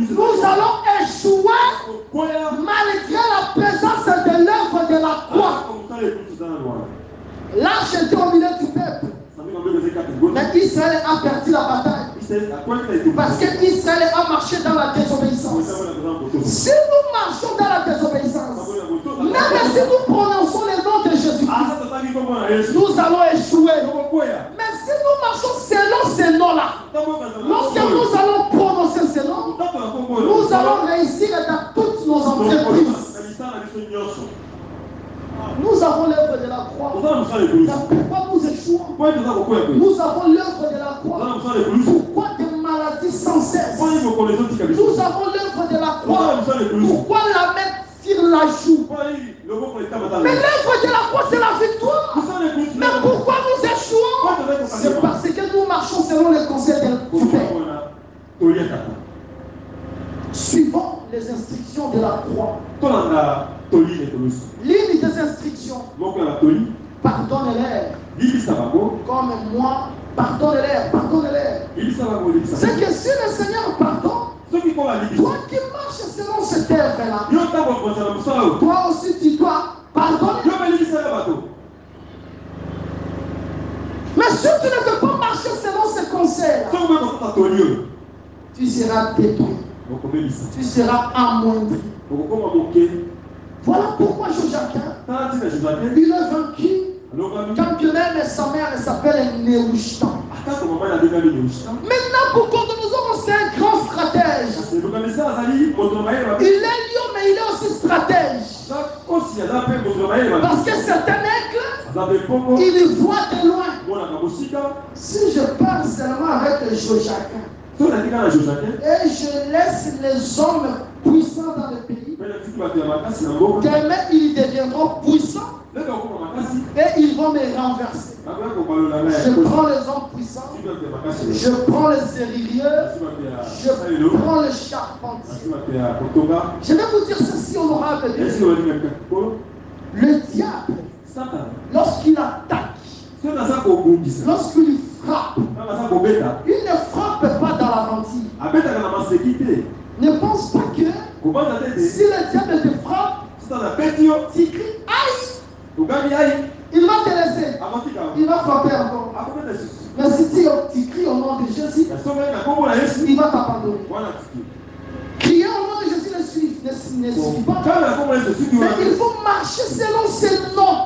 nous allons échouer malgré la présence de l'œuvre de la croix. L'arche était au milieu du peuple. Mais Israël a perdu la bataille. Parce qu'Israël a marché dans la désobéissance. Si nous marchons dans la désobéissance, même si nous prononçons le nom de Jésus-Christ, nous allons échouer. Mais si nous marchons selon ces noms-là, lorsque nous allons prononcer ces noms, nous allons réussir dans toutes nos entreprises. Nous avons l'œuvre de la croix. Pourquoi nous échouons? Nous avons l'œuvre de la croix. Pourquoi des maladies sans cesse? Nous avons l'œuvre de la croix. Pourquoi la main tire la joue? Mais l'œuvre de la croix, c'est la victoire. Mais pourquoi nous échouons? C'est parce que nous marchons selon les conseils du Père. Suivons les instructions de la croix. L'une des instructions, pardonne-les comme moi, pardonne-les. C'est que si le Seigneur pardonne, toi qui marches selon cette œuvre-là, toi aussi tu dois pardonner. Mais si tu ne veux pas marcher selon ces conseils-là, tu seras détruit. Tu seras amoindri. Voilà pourquoi Jojaquin, il a vaincu. Quand bien même sa mère s'appelle Néhushtan. Maintenant, pour Nabucodonosor, c'est un grand stratège. Il est lion, mais il est aussi stratège. Parce que c'est un aigle Il voit de loin. Si je parle seulement avec Joachim et je laisse les hommes puissants dans le pays, demain ils deviendront puissants et ils vont me renverser. Je prends les hommes puissants, je prends les serruriers, je prends les charpentiers. Je vais vous dire ceci honorable. Le diable, lorsqu'il attaque, lorsqu'il frappe, il ne frappe pas dans la lentille. Ne pense pas que si le diable te frappe, tu cries aïe, il va te laisser, il va frapper encore. Mais si tu cries au nom de Jésus, il va t'abandonner. Crier au nom de Jésus ne suffit pas. Mais il faut marcher selon ses noms.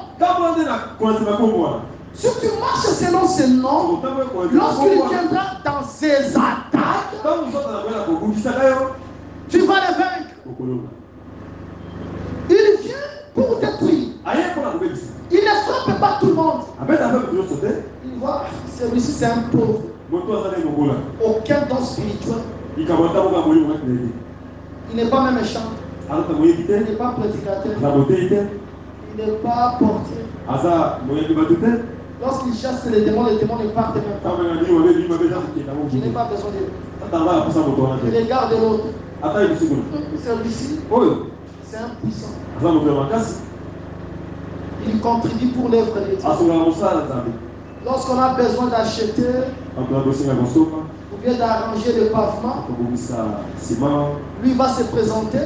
Si tu marches selon ses noms, lorsqu'il viendra dans ses attaques, tu vas le vaincre. Il vient pour détruire. Il ne frappe pas tout le monde. Il voit, celui-ci c'est un pauvre. Aucun don spirituel. Il n'est pas même méchant. Il n'est pas prédicateur. Il n'est pas portier. Lorsqu'il chasse les démons ne partent même pas. Je n'ai pas besoin de lui. Il regarde l'autre. Celui-ci, c'est un puissant. Il contribue pour l'œuvre de Dieu. Lorsqu'on a besoin d'acheter ou bien d'arranger le pavement, lui va se présenter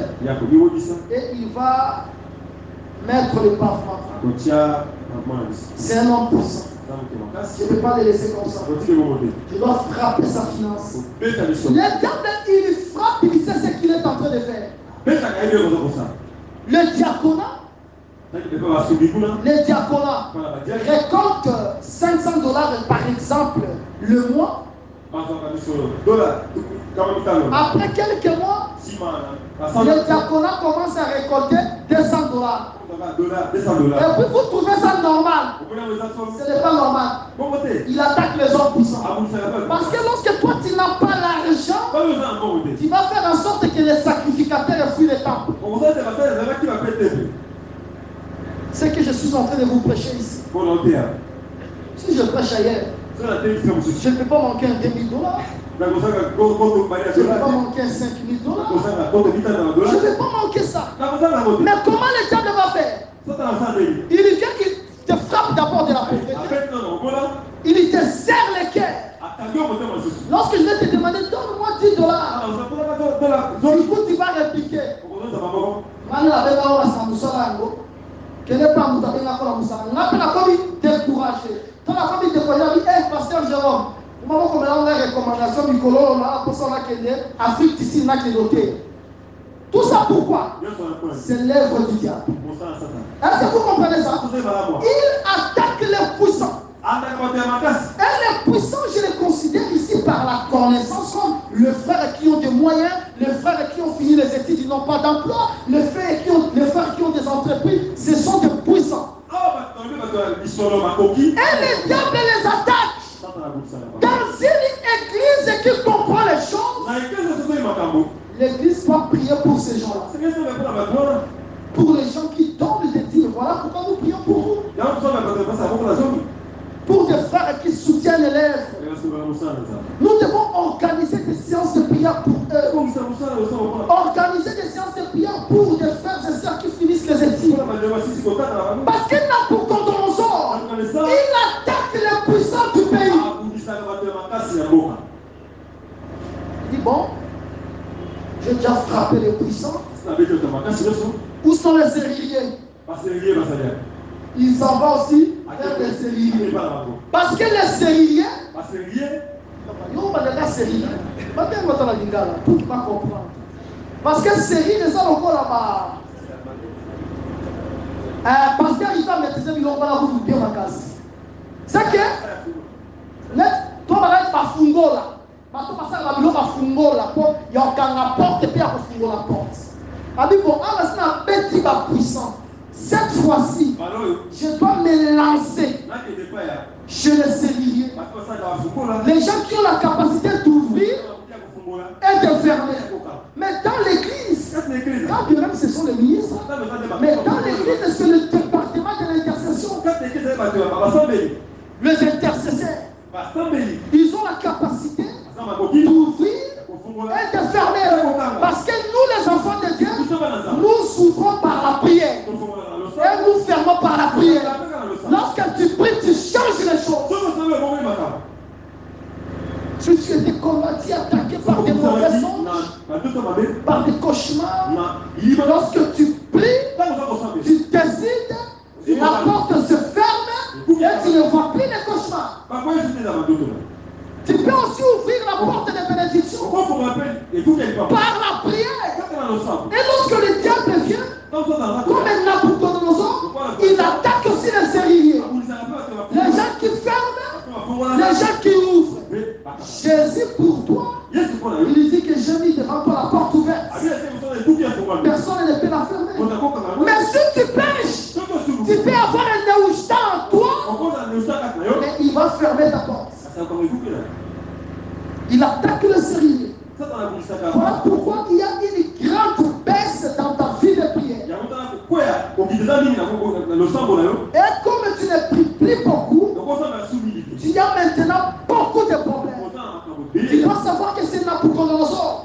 et il va mettre le pavement. C'est un homme puissant. Je ne peux pas le laisser comme ça. Je dois frapper sa finance. Le diable, il frappe, il sait ce qu'il est en train de faire. Le diaconat, récolte $500 par exemple le mois. Après quelques mois, le diaconat commence à récolter $200. Et puis vous trouvez ça normal. Ce n'est pas normal. Il attaque les hommes puissants. Parce que lorsque toi tu n'as pas l'argent, tu vas faire en sorte que les sacrificateurs fuient le temple. Ce que je suis en train de vous prêcher ici. Si je prêche ailleurs, je ne peux pas manquer un $2,000. Je ne vais pas manquer $5,000. Je ne vais pas manquer ça. Mais comment le diable va faire? Il vient, il te frappe d'abord de la pauvreté. Il te serre les cœurs. Lorsque je vais te demander, donne-moi $10. Du coup, tu vas répliquer. Quel n'est pas Moussa, on appelle la famille découragée. Dans la famille découragée, pasteur Jérôme, comment on a une recommandation du colon, pour ça, on a qu'elle est Afrique ici, on a qu'elle est. Tout ça pourquoi? C'est l'œuvre du diable. Est-ce que vous comprenez ça? Il attaque les puissants. Et les puissants, je les considère ici par la connaissance comme les frères qui ont des moyens, les frères qui ont fini les études, ils n'ont pas d'emploi, les frères qui ont des entreprises, ce sont des puissants. Et le diable les attaque. Dans une église qui comprend les choses, l'église va prier pour ces gens-là. Pour les gens qui donnent des dîmes. Voilà pourquoi nous prions pour vous. Pour des frères qui soutiennent les lèvres. Nous devons organiser des séances de prière pour eux. Organiser des séances de prière pour des frères et sœurs qui finissent les études. Parce qu'il n'a pour Condorozor. Il attaque les puissants du pays. Il dit bon, j'ai déjà frappé les puissants. Où sont les serruriers? Il s'en va aussi vers les serruriers. Parce que les serruriers, pour pas comprendre. Parce que serrurier, c'est ça encore là-bas. Parce qu'il va maîtriser le bilon, vous vous bien ma case. C'est que, toi, tu vas fungo là. Parce que tu vas fungo là. Il y a un porte et puis il y a la porte. Il dit bon, on a un petit puissant. Cette fois-ci, je dois me lancer chez les serruriers. Les gens qui ont la capacité d'ouvrir et de fermer. Mais dans l'église, quand bien même ce sont les ministres, mais dans l'église, c'est le département de l'intercession. Les intercesseurs, ils ont la capacité d'ouvrir et de fermer. Parce que nous, les enfants de Dieu, nous ouvrons par la prière. Et nous fermons par la prière. Lorsque tu pries, tu changes les choses. Si tu étais combattu, attaqué par des mauvais songes, par des cauchemars, lorsque tu pries, tu décides, la porte se ferme et tu ne vois plus les cauchemars. Tu peux aussi ouvrir la porte de bénédiction par la prière. Et lorsque le diable vient, comme un Nabucodonosor, il attaque aussi les serruriers. Les gens qui ferment, les gens qui ouvrent. Jésus pour toi, il dit que j'ai mis devant toi la porte ouverte. Personne ne peut la fermer. Mais si tu pêches, tu peux avoir un Néouchta en toi, mais il va fermer ta porte. Il attaque le serrurier. Voilà pourquoi il y a une grande baisse dans ta vie de prière. Et comme tu ne pries plus beaucoup, tu as maintenant beaucoup de problèmes. Tu dois savoir que c'est Nabucodonosor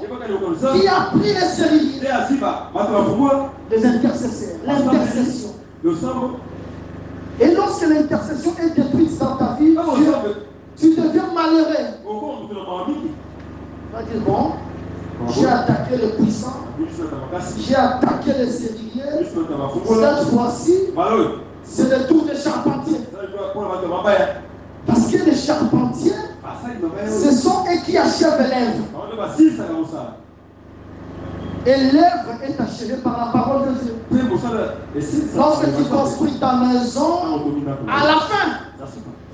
qui a pris les serruriers, les intercesseurs, l'intercession. Et lorsque l'intercession est détruite dans ta vie, tu deviens malheureux. Tu vas dire, bon, j'ai attaqué le puissant, j'ai attaqué les serruriers, cette fois-ci, c'est le tour des charpentiers. Parce que les charpentiers, ce sont eux qui achèvent l'œuvre. Et l'œuvre est achevée par la parole de Dieu. Lorsque tu construis ta maison, à la fin,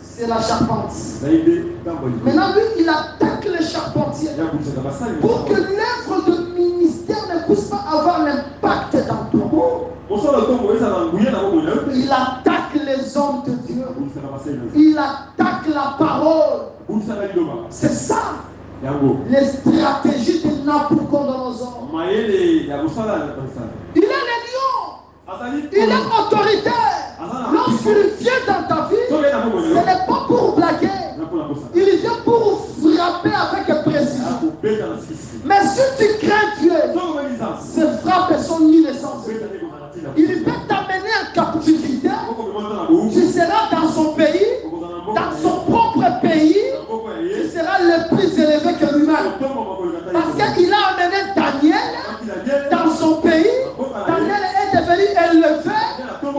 c'est la charpente. Maintenant, lui, il attaque les charpentiers pour que l'œuvre de ministère ne puisse pas avoir l'impact dans toi. Il attaque les hommes de Dieu. Il attaque la parole. C'est ça. Les stratégies de Nabucodonosor. Il est le lion. Il est autoritaire. Lorsqu'il vient dans ta vie, ce n'est pas pour blaguer. Il vient pour frapper avec précision. Mais si tu crains Dieu, ces frappes sont innocentes. Il peut t'amener en captivité. Tu seras dans son pays, dans son propre pays. Tu seras le plus élevé que lui-même. Parce qu'il a amené Daniel dans son pays. Daniel est devenu élevé.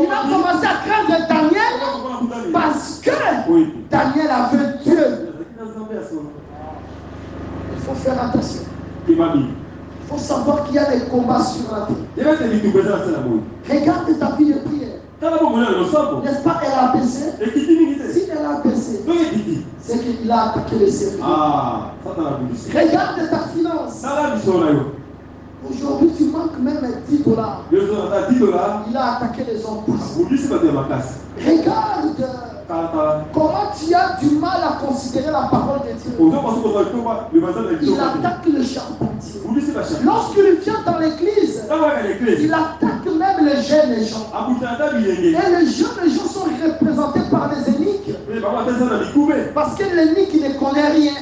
Il a commencé à craindre Daniel parce que Daniel avait Dieu. Il faut faire attention. Il faut savoir qu'il y a des combats sur la terre. Regarde ta vie de prière. N'est-ce pas, elle a baissé? Si elle a baissé, c'est qu'il a attaqué le cerveau. Regarde ta finance. Aujourd'hui, tu manques même $10. Il a attaqué les hommes. Regarde comment tu as du mal à considérer la parole de Dieu. Il attaque le charpentier. Lorsqu'il vient dans l'église, il attaque même les jeunes gens. Et les jeunes gens sont représentés par des énigmes. Parce que l'énigme ne connaît rien.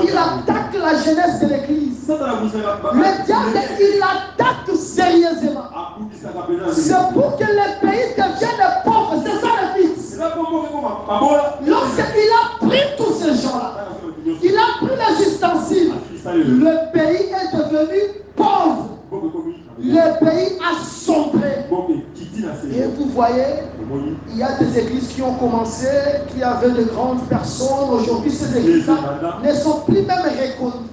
Il attaque la jeunesse de l'église. Le diable, il attaque sérieusement. C'est pour que les pays deviennent pauvres. C'est ça le but. Lorsqu'il a pris tous ces gens-là, il a pris les ustensiles, le pays est devenu pauvre. Le pays a sombré. Et vous voyez, il y a des églises qui ont commencé, qui avaient de grandes personnes. Aujourd'hui, ces églises-là ne sont plus même reconnues.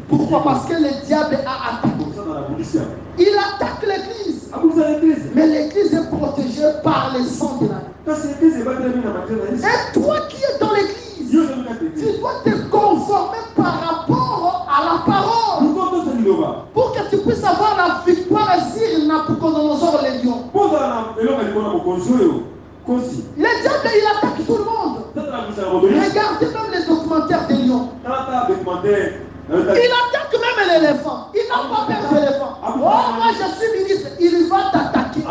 Pourquoi? Parce que le diable a attaqué. Il attaque l'église. Mais l'église est protégée par le sang de l'agneau. Et toi qui es dans l'église, tu dois te conformer par rapport à la parole. Pour que tu puisses avoir la victoire sur Le diable, il attaque tout le monde. Regardez même les documentaires des lions. Il attaque même l'éléphant. Il n'a pas peur de l'éléphant. Oh, moi je suis ministre. Il va t'attaquer.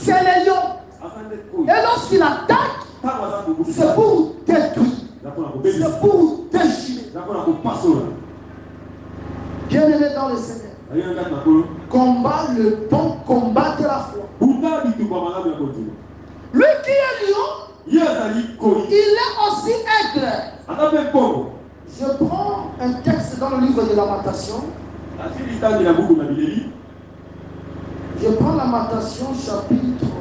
C'est les lions. Et lorsqu'il attaque, c'est pour détruire. C'est pour déchirer. Bien-aimé dans le Seigneur. Combat le bon combat de la foi. Lui qui est lion, il est aussi aigle. Je prends un texte dans le livre de Lamentation. Je prends Lamentation chapitre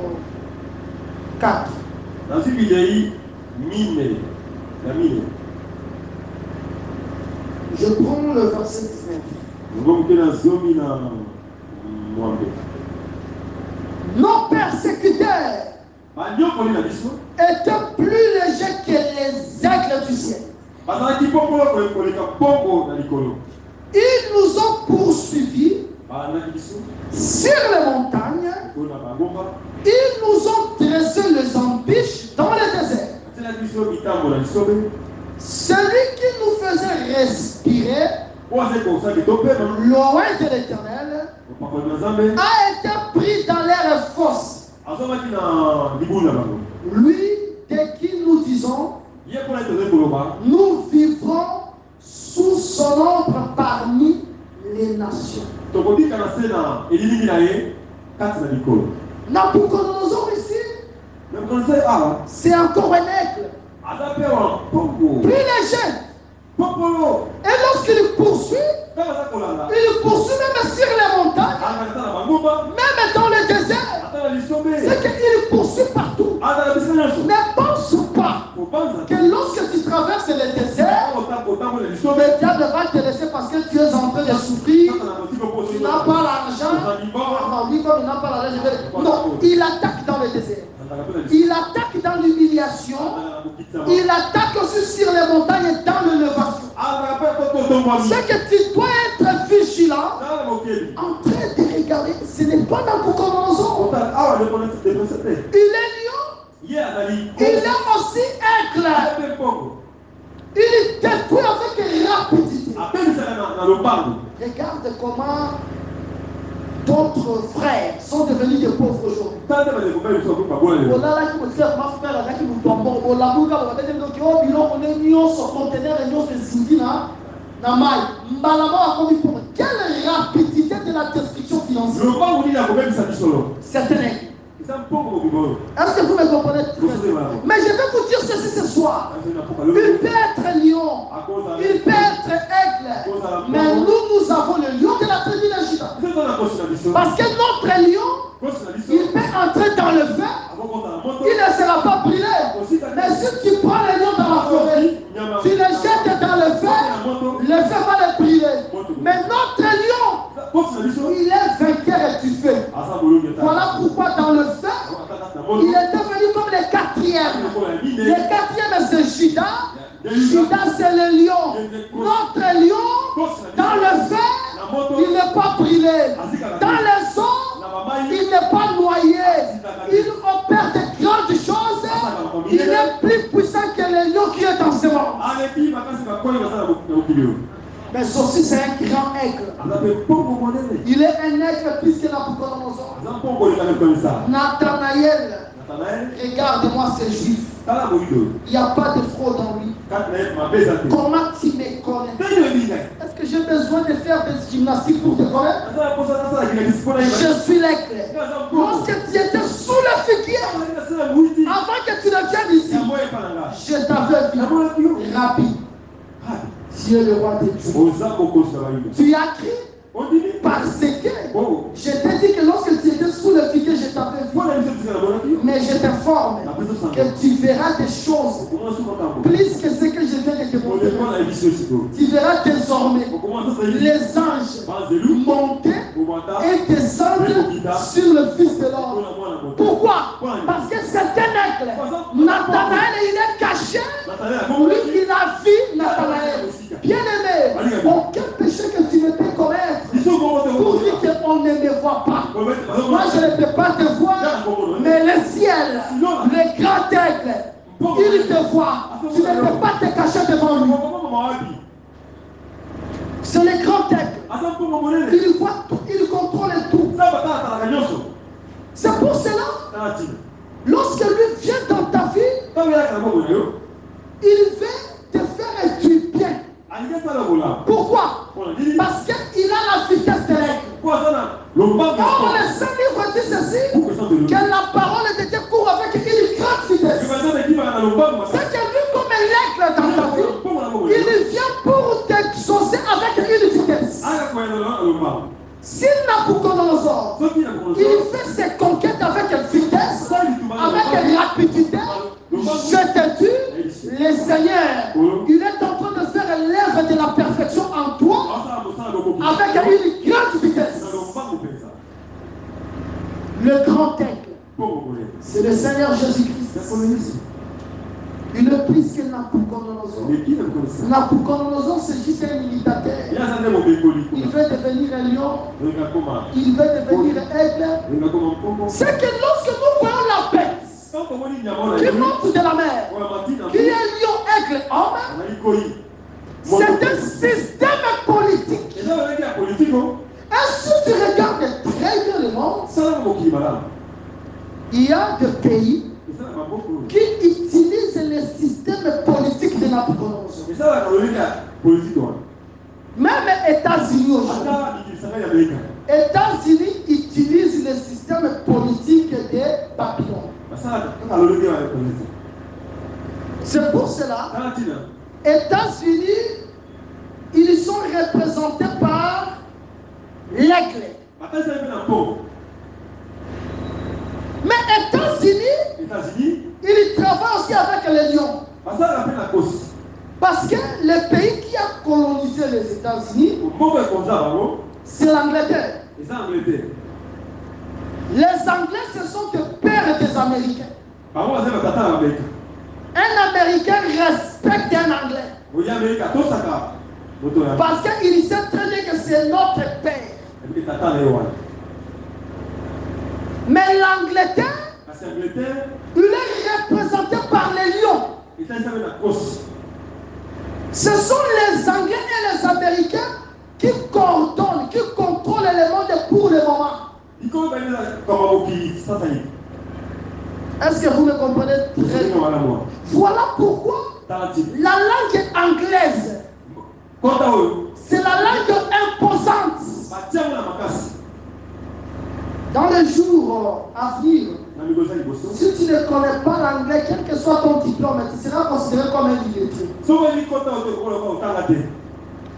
4. Je prends le verset 19. Nos persécuteurs étaient plus légers que les aigles du ciel. Ils nous ont poursuivis sur les montagnes. Ils nous ont dressé les embûches dans le désert. Celui qui nous faisait respirer loin de l'Éternel a été pris dans l'air fausse. Lui, dès qui nous disons, nous vivrons sous son ombre parmi les nations. Nabucodonosor ici, c'est encore un aigle, plus léger. Et lorsqu'il poursuit même sur les montagnes, même dans le désert. C'est qu'il poursuit partout. Ne pense pas que lorsque tu traverses le désert, le diable va te laisser parce que tu es en train de souffrir. Tu n'as pas l'argent. Comme il n'a pas l'argent. Non, il attaque dans le désert. Il attaque dans l'humiliation. Il attaque aussi sur les montagnes et dans l'élévation. C'est que tu dois être vigilant en train de regarder. Ce n'est pas Nabucodonosor. Il est lion. Il est aussi aigle. Il détruit avec rapidité. Regarde comment d'autres frères sont devenus des pauvres aujourd'hui. Quelle rapidité de la destruction financière. C'est un aigle. Est-ce que vous me comprenez? Mais je vais vous dire ceci ce soir. Il peut être lion, il peut être aigle, mais nous avons le lion de la tribu de Juda. Parce que notre lion, il peut entrer dans le feu, il ne sera pas brûlé. Mais si tu prends le lion dans la forêt, tu le jettes dans le feu va le brûler. Mais notre lion, il est vainqueur et tu fais. Voilà pourquoi dans le feu, il est devenu comme le quatrième. Le quatrième, c'est Juda. Juda, c'est le lion. Notre lion, dans le feu, il n'est pas brûlé. Dans les eaux, il n'est pas noyé. Il opère de grandes choses. Il est plus puissant que le lion qui est dans ce monde. Mais aussi c'est un grand aigle. Il est un aigle plus que Nabucodonosor. Nathanaël, regarde-moi ce juif. Il n'y a pas de fraude en lui. Comment tu me connais? Est-ce que j'ai besoin de faire des gymnastiques pour te connaître? Je suis l'aigle. Lorsque tu étais sous le figuier, avant que tu ne viennes ici, je t'avais vu rapide. Tu es le roi des dieux. Tu as crié parce que je t'ai dit que lorsque tu étais sous le figuier, je t'avais vu. Mais je t'informe que tu verras des choses plus que ce que je viens de te montrer. Tu verras désormais les anges monter et descendre sur le Fils de l'homme. Pourquoi? Parce que c'est un aigle. Nathanaël, il est caché. Lui, il a vu Nathanaël. Bien aimé, aucun péché que tu ne peux commettre pour dire qu'on ne me voit pas. Moi, je ne peux pas te voir, mais le ciel Tu ne peux pas te cacher devant lui. C'est le grand aigle. Il voit tout, il contrôle tout. C'est pour cela, lorsque lui vient dans ta vie, il veut te faire du bien. Pourquoi? Parce qu'il a la vitesse de l'aigle. Or, le Saint-Livre dit ceci, que la parole de Dieu court avec une grande vitesse. C'est que lui, comme l'aigle dans ta vie, il vient pour t'exaucer avec une vitesse. Si Nabucodonosor, il fait ses conquêtes avec vitesse, avec rapidité, je te dis, le Seigneur, il est en train de faire l'œuvre de la perfection en toi avec une grande vitesse. Le grand aigle, c'est le Seigneur Jésus-Christ. Il est plus que Nabucodonosor. Nabucodonosor, c'est juste un militaire. Il veut devenir un lion. Il veut devenir un aigle. C'est que lorsque nous voyons la bête qui monte de la mer, qui est lion, aigle, homme, c'est un système politique. Et si tu regardes très bien le monde, il y a des pays qui utilisent le système politique de Nabucodonosor. Même les États-Unis aujourd'hui. États-Unis utilisent le système politique de Babylone. C'est pour cela, États-Unis, ils sont représentés par l'aigle. Mais États-Unis, ils travaillent aussi avec les lions. Parce que le pays qui a colonisé les États-Unis, c'est l'Angleterre. Les Anglais, ce sont des pères des Américains. Un Américain respecte un Anglais. Parce qu'il sait très bien que c'est notre père. Mais l'Angleterre, il est représenté par les lions. Ce sont les Anglais et les Américains qui coordonnent, qui contrôlent le monde pour le moment. Est-ce que vous me comprenez très bien? Voilà pourquoi la langue anglaise, c'est la langue imposante. Dans les jours à venir, si tu ne connais pas l'anglais, quel que soit ton diplôme, tu seras considéré comme un illettré.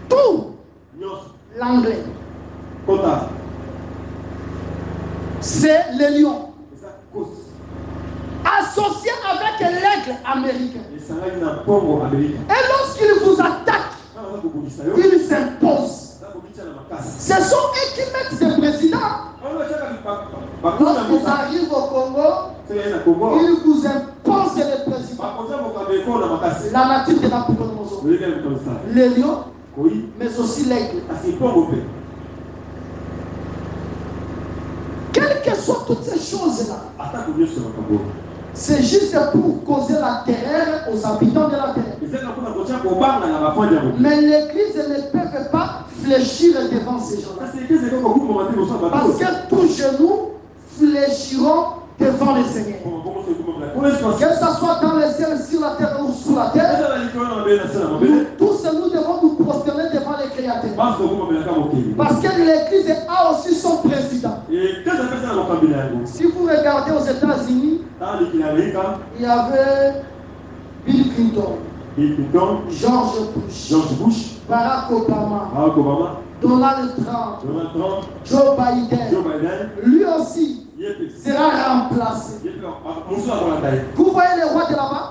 Tout l'anglais, c'est le lion. Associé avec l'aigle américain. Et lorsqu'il vous attaque, il s'impose. Ce sont eux qui mettent des présidents. Lorsqu'ils arrivent au Congo, ils vous imposent les présidents. La nature de Nabucodonosor. Les lions, mais aussi l'aigle. Quelles que soient toutes ces choses-là, c'est juste pour causer la terreur aux habitants de la terre. Mais l'Église ne peut pas fléchir devant ces gens-là. Parce que tous genoux fléchiront devant le Seigneur. Que ce soit dans les cieux, sur la terre ou sous la terre, nous tous nous devons nous prosterner devant les créateurs. Parce que l'Église a aussi son président. Si vous regardez aux États-Unis, il y avait Bill Clinton, George Bush, Barack Obama, Donald Trump, Joe Biden, lui aussi sera remplacé. Vous voyez les rois de là-bas?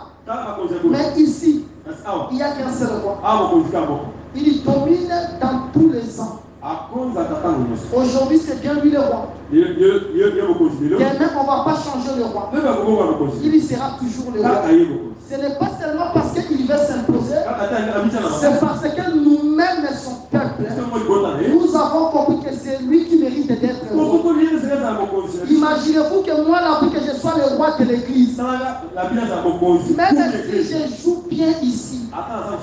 Mais ici, il n'y a qu'un seul roi. Il domine dans tous les sens. Aujourd'hui, c'est bien lui le roi. Demain, on ne va pas changer le roi. Il sera toujours le roi. Ce n'est pas seulement parce qu'il veut s'imposer, c'est parce que nous-mêmes, son peuple, nous avons compris que c'est lui qui mérite d'être roi. Imaginez-vous que moi, là, que je sois le roi de l'église, même si je joue bien ici.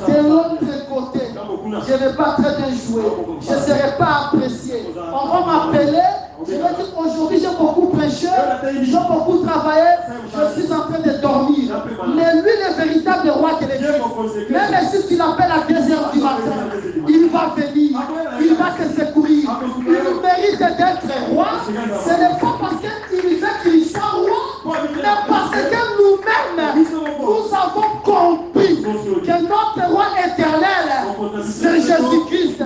De l'autre côté, je ne vais pas très bien jouer. Je ne serai pas apprécié. On va m'appeler. Je vais dire aujourd'hui j'ai beaucoup prêché, j'ai beaucoup travaillé, je suis en train de dormir. Mais lui, le véritable roi de l'église, même si tu l'appelles à 2h du matin, il va venir, il va te secourir. Il mérite d'être roi. Ce n'est pas parce qu'il veut qu'il soit roi, mais parce que nous-mêmes, nous avons compris que notre roi éternel, c'est Jésus-Christ,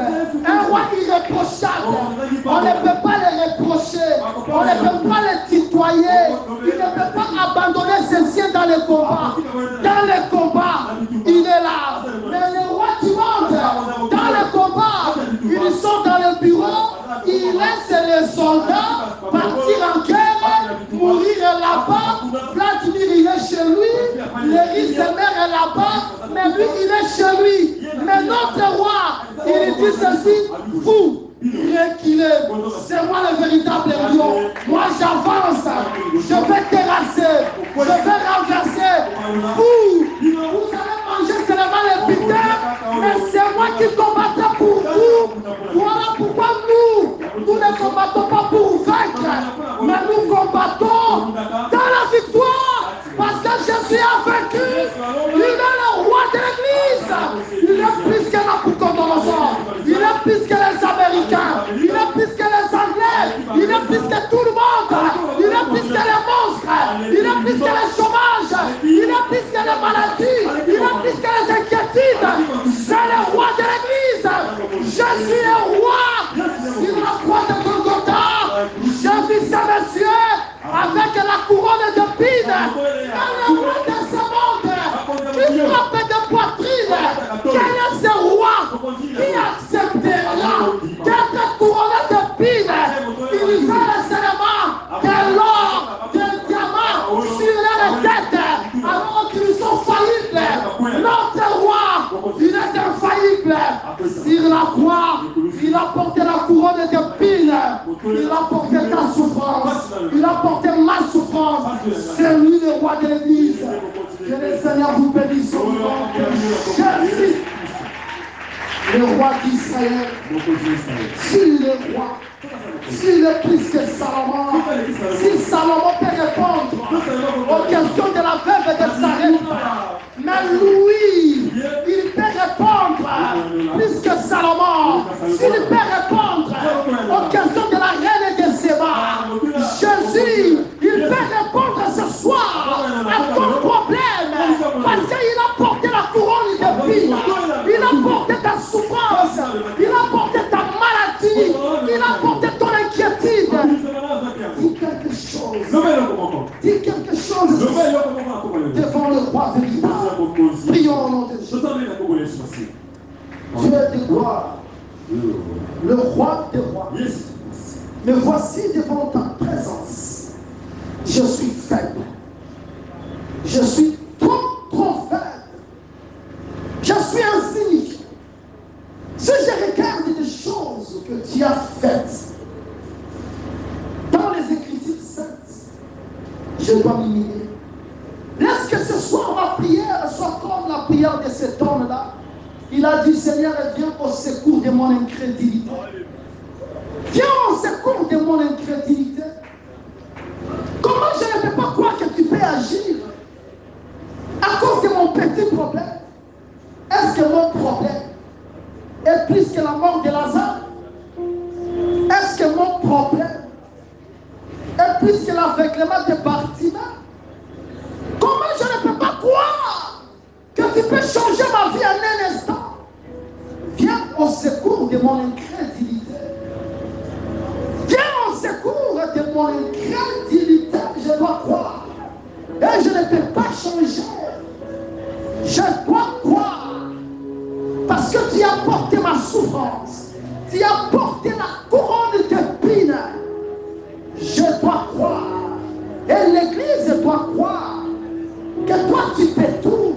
un roi irréprochable. On ne peut pas le reprocher, on ne peut pas le tutoyer, il ne peut pas abandonner ses siens dans le combat. Dans le combat, il est là. Mais le roi du monde, dans le combat, ils sont dans le bureau, il laisse les soldats partir en guerre, mourir là-bas. Vladimir, il est chez lui, le riche mère est là-bas, mais lui, il est chez lui. Mais notre roi, il dit ceci, vous, reculez, c'est moi le véritable lion. Moi j'avance, je vais terrasser, je vais renverser. Vous allez manger seulement les piteurs, mais c'est moi qui combattrai pour vous. Voilà pourquoi nous ne combattons pas pour vaincre, mais nous combattons dans la victoire, parce que Jésus a vaincu. Il est le roi de l'église. Il est plus que Nabucodonosor, il est plus que les Américains, il est plus que les Anglais, il est plus que tout le monde, il est plus que les monstres, il est plus que les chômages, il est plus que les maladies, il est plus que les inquiétudes. C'est le roi de l'église. Jésus est roi sur la croix de Golgotha. J'ai vu ces messieurs avec la couronne d'épines, et le roi de ce monde qui frappe de poitrine. Quel est ce roi qui acceptera d'être couronné d'épines, il fait seulement de l'or, des diamants sur leur tête, alors qu'ils sont faillibles? Notre roi, il est infaillible. Sur la croix, il a porté la couronne d'épines, il a porté ta souffrance, il a porté ma souffrance. C'est lui le roi de l'église. Que le Seigneur vous bénisse au nom de Jésus, le roi d'Israël. S'il est roi, s'il est plus que Salomon, si Salomon peut répondre aux questions de la veuve de Sarepta, mais lui, il peut répondre plus que Salomon. S'il peut répondre aux questions de la reine de Séba, Jésus, il peut répondre ce soir à ton problème, parce qu'il a porté la couronne de vie, il a porté ta souffrance, il a porté ta maladie, il a porté ton inquiétude. Dis quelque chose. Dis quelque chose devant le roi véritable. Prions au nom de Jésus. Dieu de gloire, le roi des rois. Me voici devant ta présence. Je suis faible. Je suis trop faible. Je suis insignifiant. Si je regarde des choses que tu as faites dans les Écritures saintes, je dois m'humilier. Laisse que ce soir ma prière soit comme la prière de cet homme-là. Il a dit, Seigneur, viens au secours de mon incrédulité. Viens au secours de mon incrédulité. Comment je ne peux pas croire que tu peux agir à cause de mon petit problème? Est-ce que mon problème est plus que la mort de Lazare? Est-ce que mon problème est plus que l'aveuglement de Bartimée? Comment je ne peux pas croire que tu peux changer ma vie en un instant? Viens au secours de mon incrédulité. Viens au secours de mon incrédulité. Je dois croire. Et je ne peux pas changer. Je dois croire. Parce que tu as porté ma souffrance. Tu as porté la couronne d'épines. Je dois croire. Et l'Église doit croire que toi tu peux tout.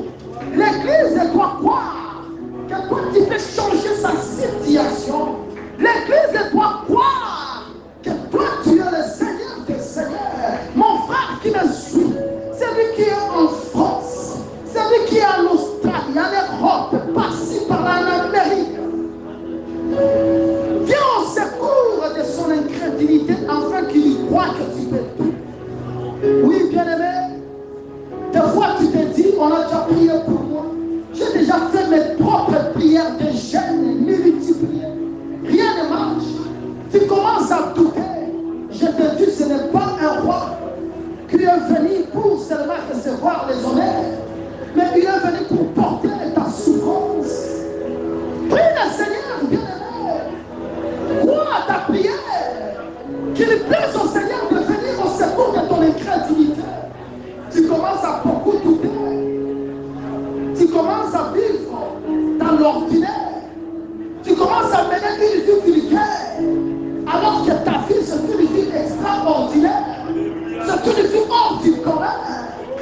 L'Église doit croire que toi tu peux changer sa situation. L'Église doit croire que toi tu es le Seigneur des Seigneurs. Mon frère qui me suit, celui qui est en France, celui qui est en Australie, recevoir les honneurs, mais il est venu pour porter ta souffrance. Prie le Seigneur, bien-aimé. Crois à ta prière. Qu'il plaise au Seigneur de venir au secours de ton incrédulité. Tu commences à beaucoup douter. Tu commences à vivre dans l'ordinaire. Tu commences à mener une vie vulgaire. Alors que ta vie, c'est une vie extraordinaire. C'est une vie hors du commun.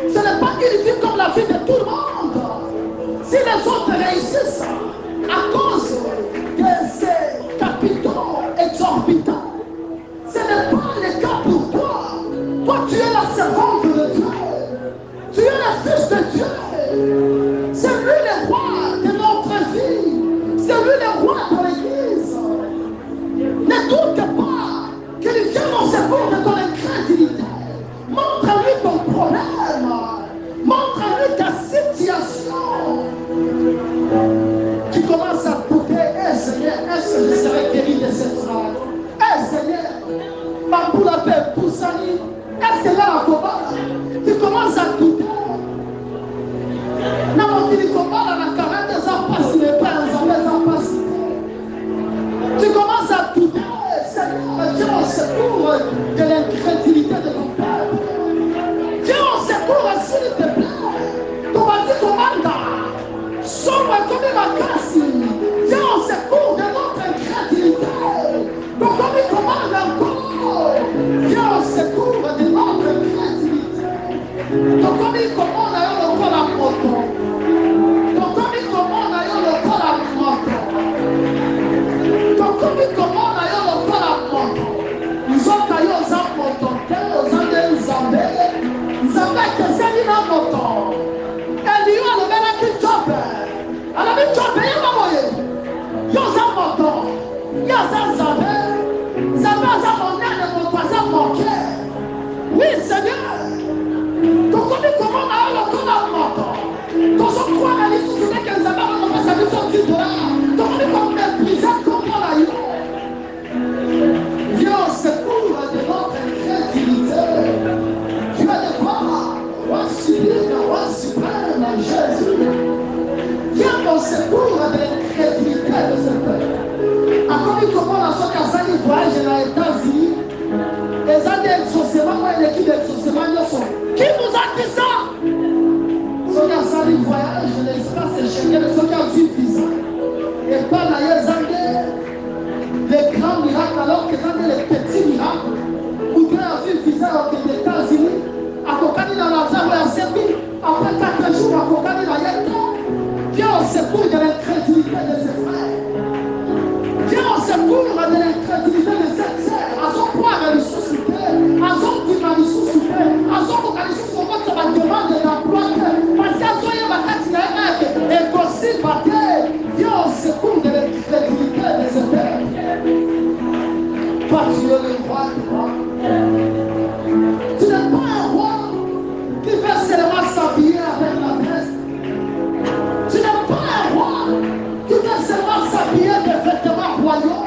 Ce n'est pas une vie comme la vie de tout le monde. Si les autres réussissent à cause de ces capitaux exorbitants, ce n'est pas le cas pour toi. Toi, tu es la servante de Dieu. Tu es le fils de Dieu. C'est lui le roi de notre vie. C'est lui le roi de l'église. Ne doute pas qu'il vienne au secours de ton incrédulité. Montre-lui ton problème. Montre-lui ta situation. Tu commences à douter. Seigneur, est-ce que je serai guéri de cette rage? Seigneur, ma boule a fait Poussani. Est-ce que là, la combat, tu commences à douter. Non, tu combat dans la 40 ans, pas si les pères, pas si. Tu commences à douter. Seigneur, Dieu au secours de l'incrédulité de ton peuple. Dieu au secours, s'il te plaît. Tu vas dire commanda. Somme comme ma casse. Dieu au secours de notre incrédulité. Donc comme il commande encore. Dieu au secours de notre incrédulité. Donc comme il commande à le corps à moto. Donc comme il commande à le corps à moto. Donc comme il commande à le corps à moto. Nous avons caillé aux amotos, aux Zambé. Nous avons que c'est une moto. Et lui, on a même un job. On a mis job, il y a un moyen. Il y a un moto. Il y a un Zambé. Zambé, ça mon air de mon voisin manqué. Oui, Seigneur. Donc comme il commande à le corps à moto. Donc on croit à l'issue, c'est que Zambé va faire sa vie sur 10 $. Donc on est comme méprisé, comme on l'a eu. Dieu au secours de notre incrédulité. Dieu de gloire, roi sublime, roi suprême, Jésus. Viens au secours de l'incrédulité de ce peuple. Encore il commence à ce qu'à il voyage aux États-Unis. Les années d'exaucement, moi, une équipe d'exaucement, qui nous a dit ça? Ce qu'à il voyage, l'espace Schengen, ce qui a vu visa. Et pas d'ailleurs, les grands miracles, alors que dans les petits miracles, où Dieu a vu visa aux États-Unis, à Kokani dans la Zambie, à Serbie, après 4 jours, à Kokani dans Yéto, viens au secours de l'incrédulité de ses frères. Viens au secours de l'incrédulité de cette sœur. À son point de ressusciter, à son qui m'a ressuscité, à son focalisation sur votre demande d'emploi, parce qu'à son yéma katina et possible bataille, viens au secours de l'incrédulité de cette terre. Toi, tu es le roi du roi. Tu n'es pas un roi qui fait seulement s'habiller avec la presse. Tu n'es pas un roi qui fait seulement s'habiller des vêtements royaux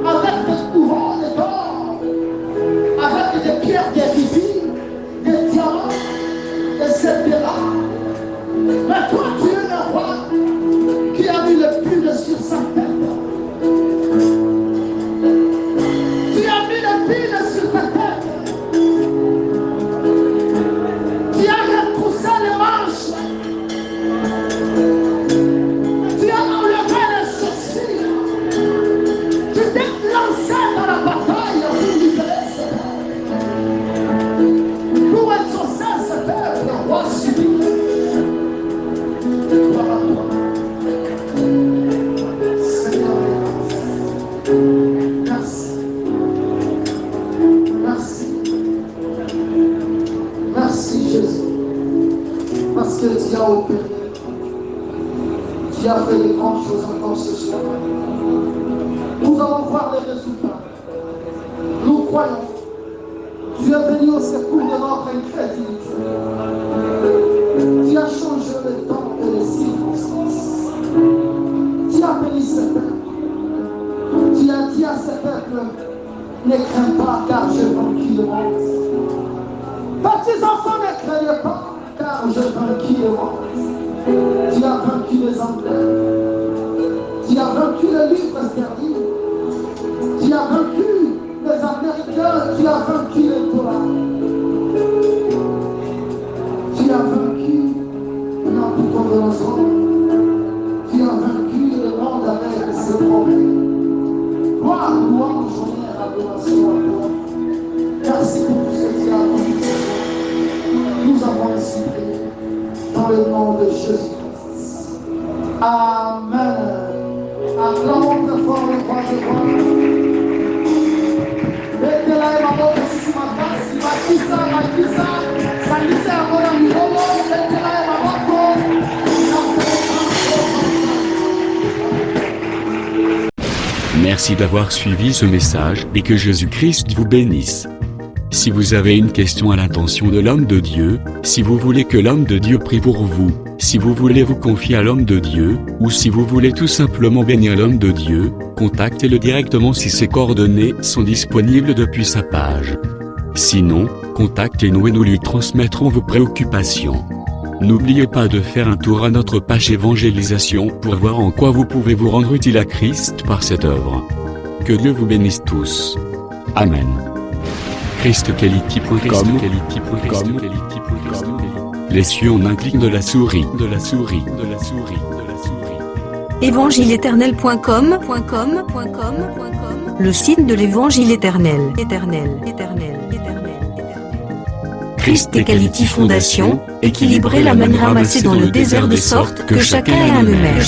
avec des couronnes d'or, avec des pierres, des rubis, des diamants, etc. Mais toi, tu es un roi qui a mis le pull sur sa tête. Tu as mis le pull sur ta tête. Tu as retroussé les manches. Tu as enlevé les sourcils. Tu t'es lancé dans la bataille pour libérer ce peuple. Pour exaucer ce peuple, roi sublime. Gloire à toi. Seigneur, merci. Merci. Merci Jésus. Parce que tu as opéré. Tu as fait de grandes choses encore ce soir. Nous allons voir les résultats. Nous croyons. Tu es venu au secours de notre incrédulité. Tu as changé le temps et les circonstances. Tu as béni ce peuple. Tu as dit à ce peuple, ne crains pas car j'ai vaincu le monde. Petits enfants, ne craignez pas. vaincu le monde. Tu as vaincu les Anglais. Tu as vaincu les livres sterling. Tu as vaincu les Américains. Tu as vaincu les dollars. Tu as vaincu Nabucodonosor. Tu as vaincu le monde avec ses problèmes. Gloire, louange, honneur, adoration à toi. Merci pour tout ce que tu as fait. Nous avons ainsi prié dans le nom de Jésus-Christ. Amen. Acclamons très fort le roi de roi. Mettez-la et ma mort sur ma face. Makisa. Salisa à mon ami. Mettez-la et ma mort. Merci d'avoir suivi ce message et que Jésus-Christ vous bénisse. Si vous avez une question à l'intention de l'homme de Dieu, si vous voulez que l'homme de Dieu prie pour vous, si vous voulez vous confier à l'homme de Dieu, ou si vous voulez tout simplement bénir l'homme de Dieu, contactez-le directement si ses coordonnées sont disponibles depuis sa page. Sinon, contactez-nous et nous lui transmettrons vos préoccupations. N'oubliez pas de faire un tour à notre page évangélisation pour voir en quoi vous pouvez vous rendre utile à Christ par cette œuvre. Que Dieu vous bénisse tous. Amen. ChristQuality.com. Les cieux en un clic de la souris. Évangile-éternel.com, le site de l'Évangile éternel. Christ et Quality Fondation, équilibrer la manne ramassée dans le désert de sorte que chacun ait un numéro.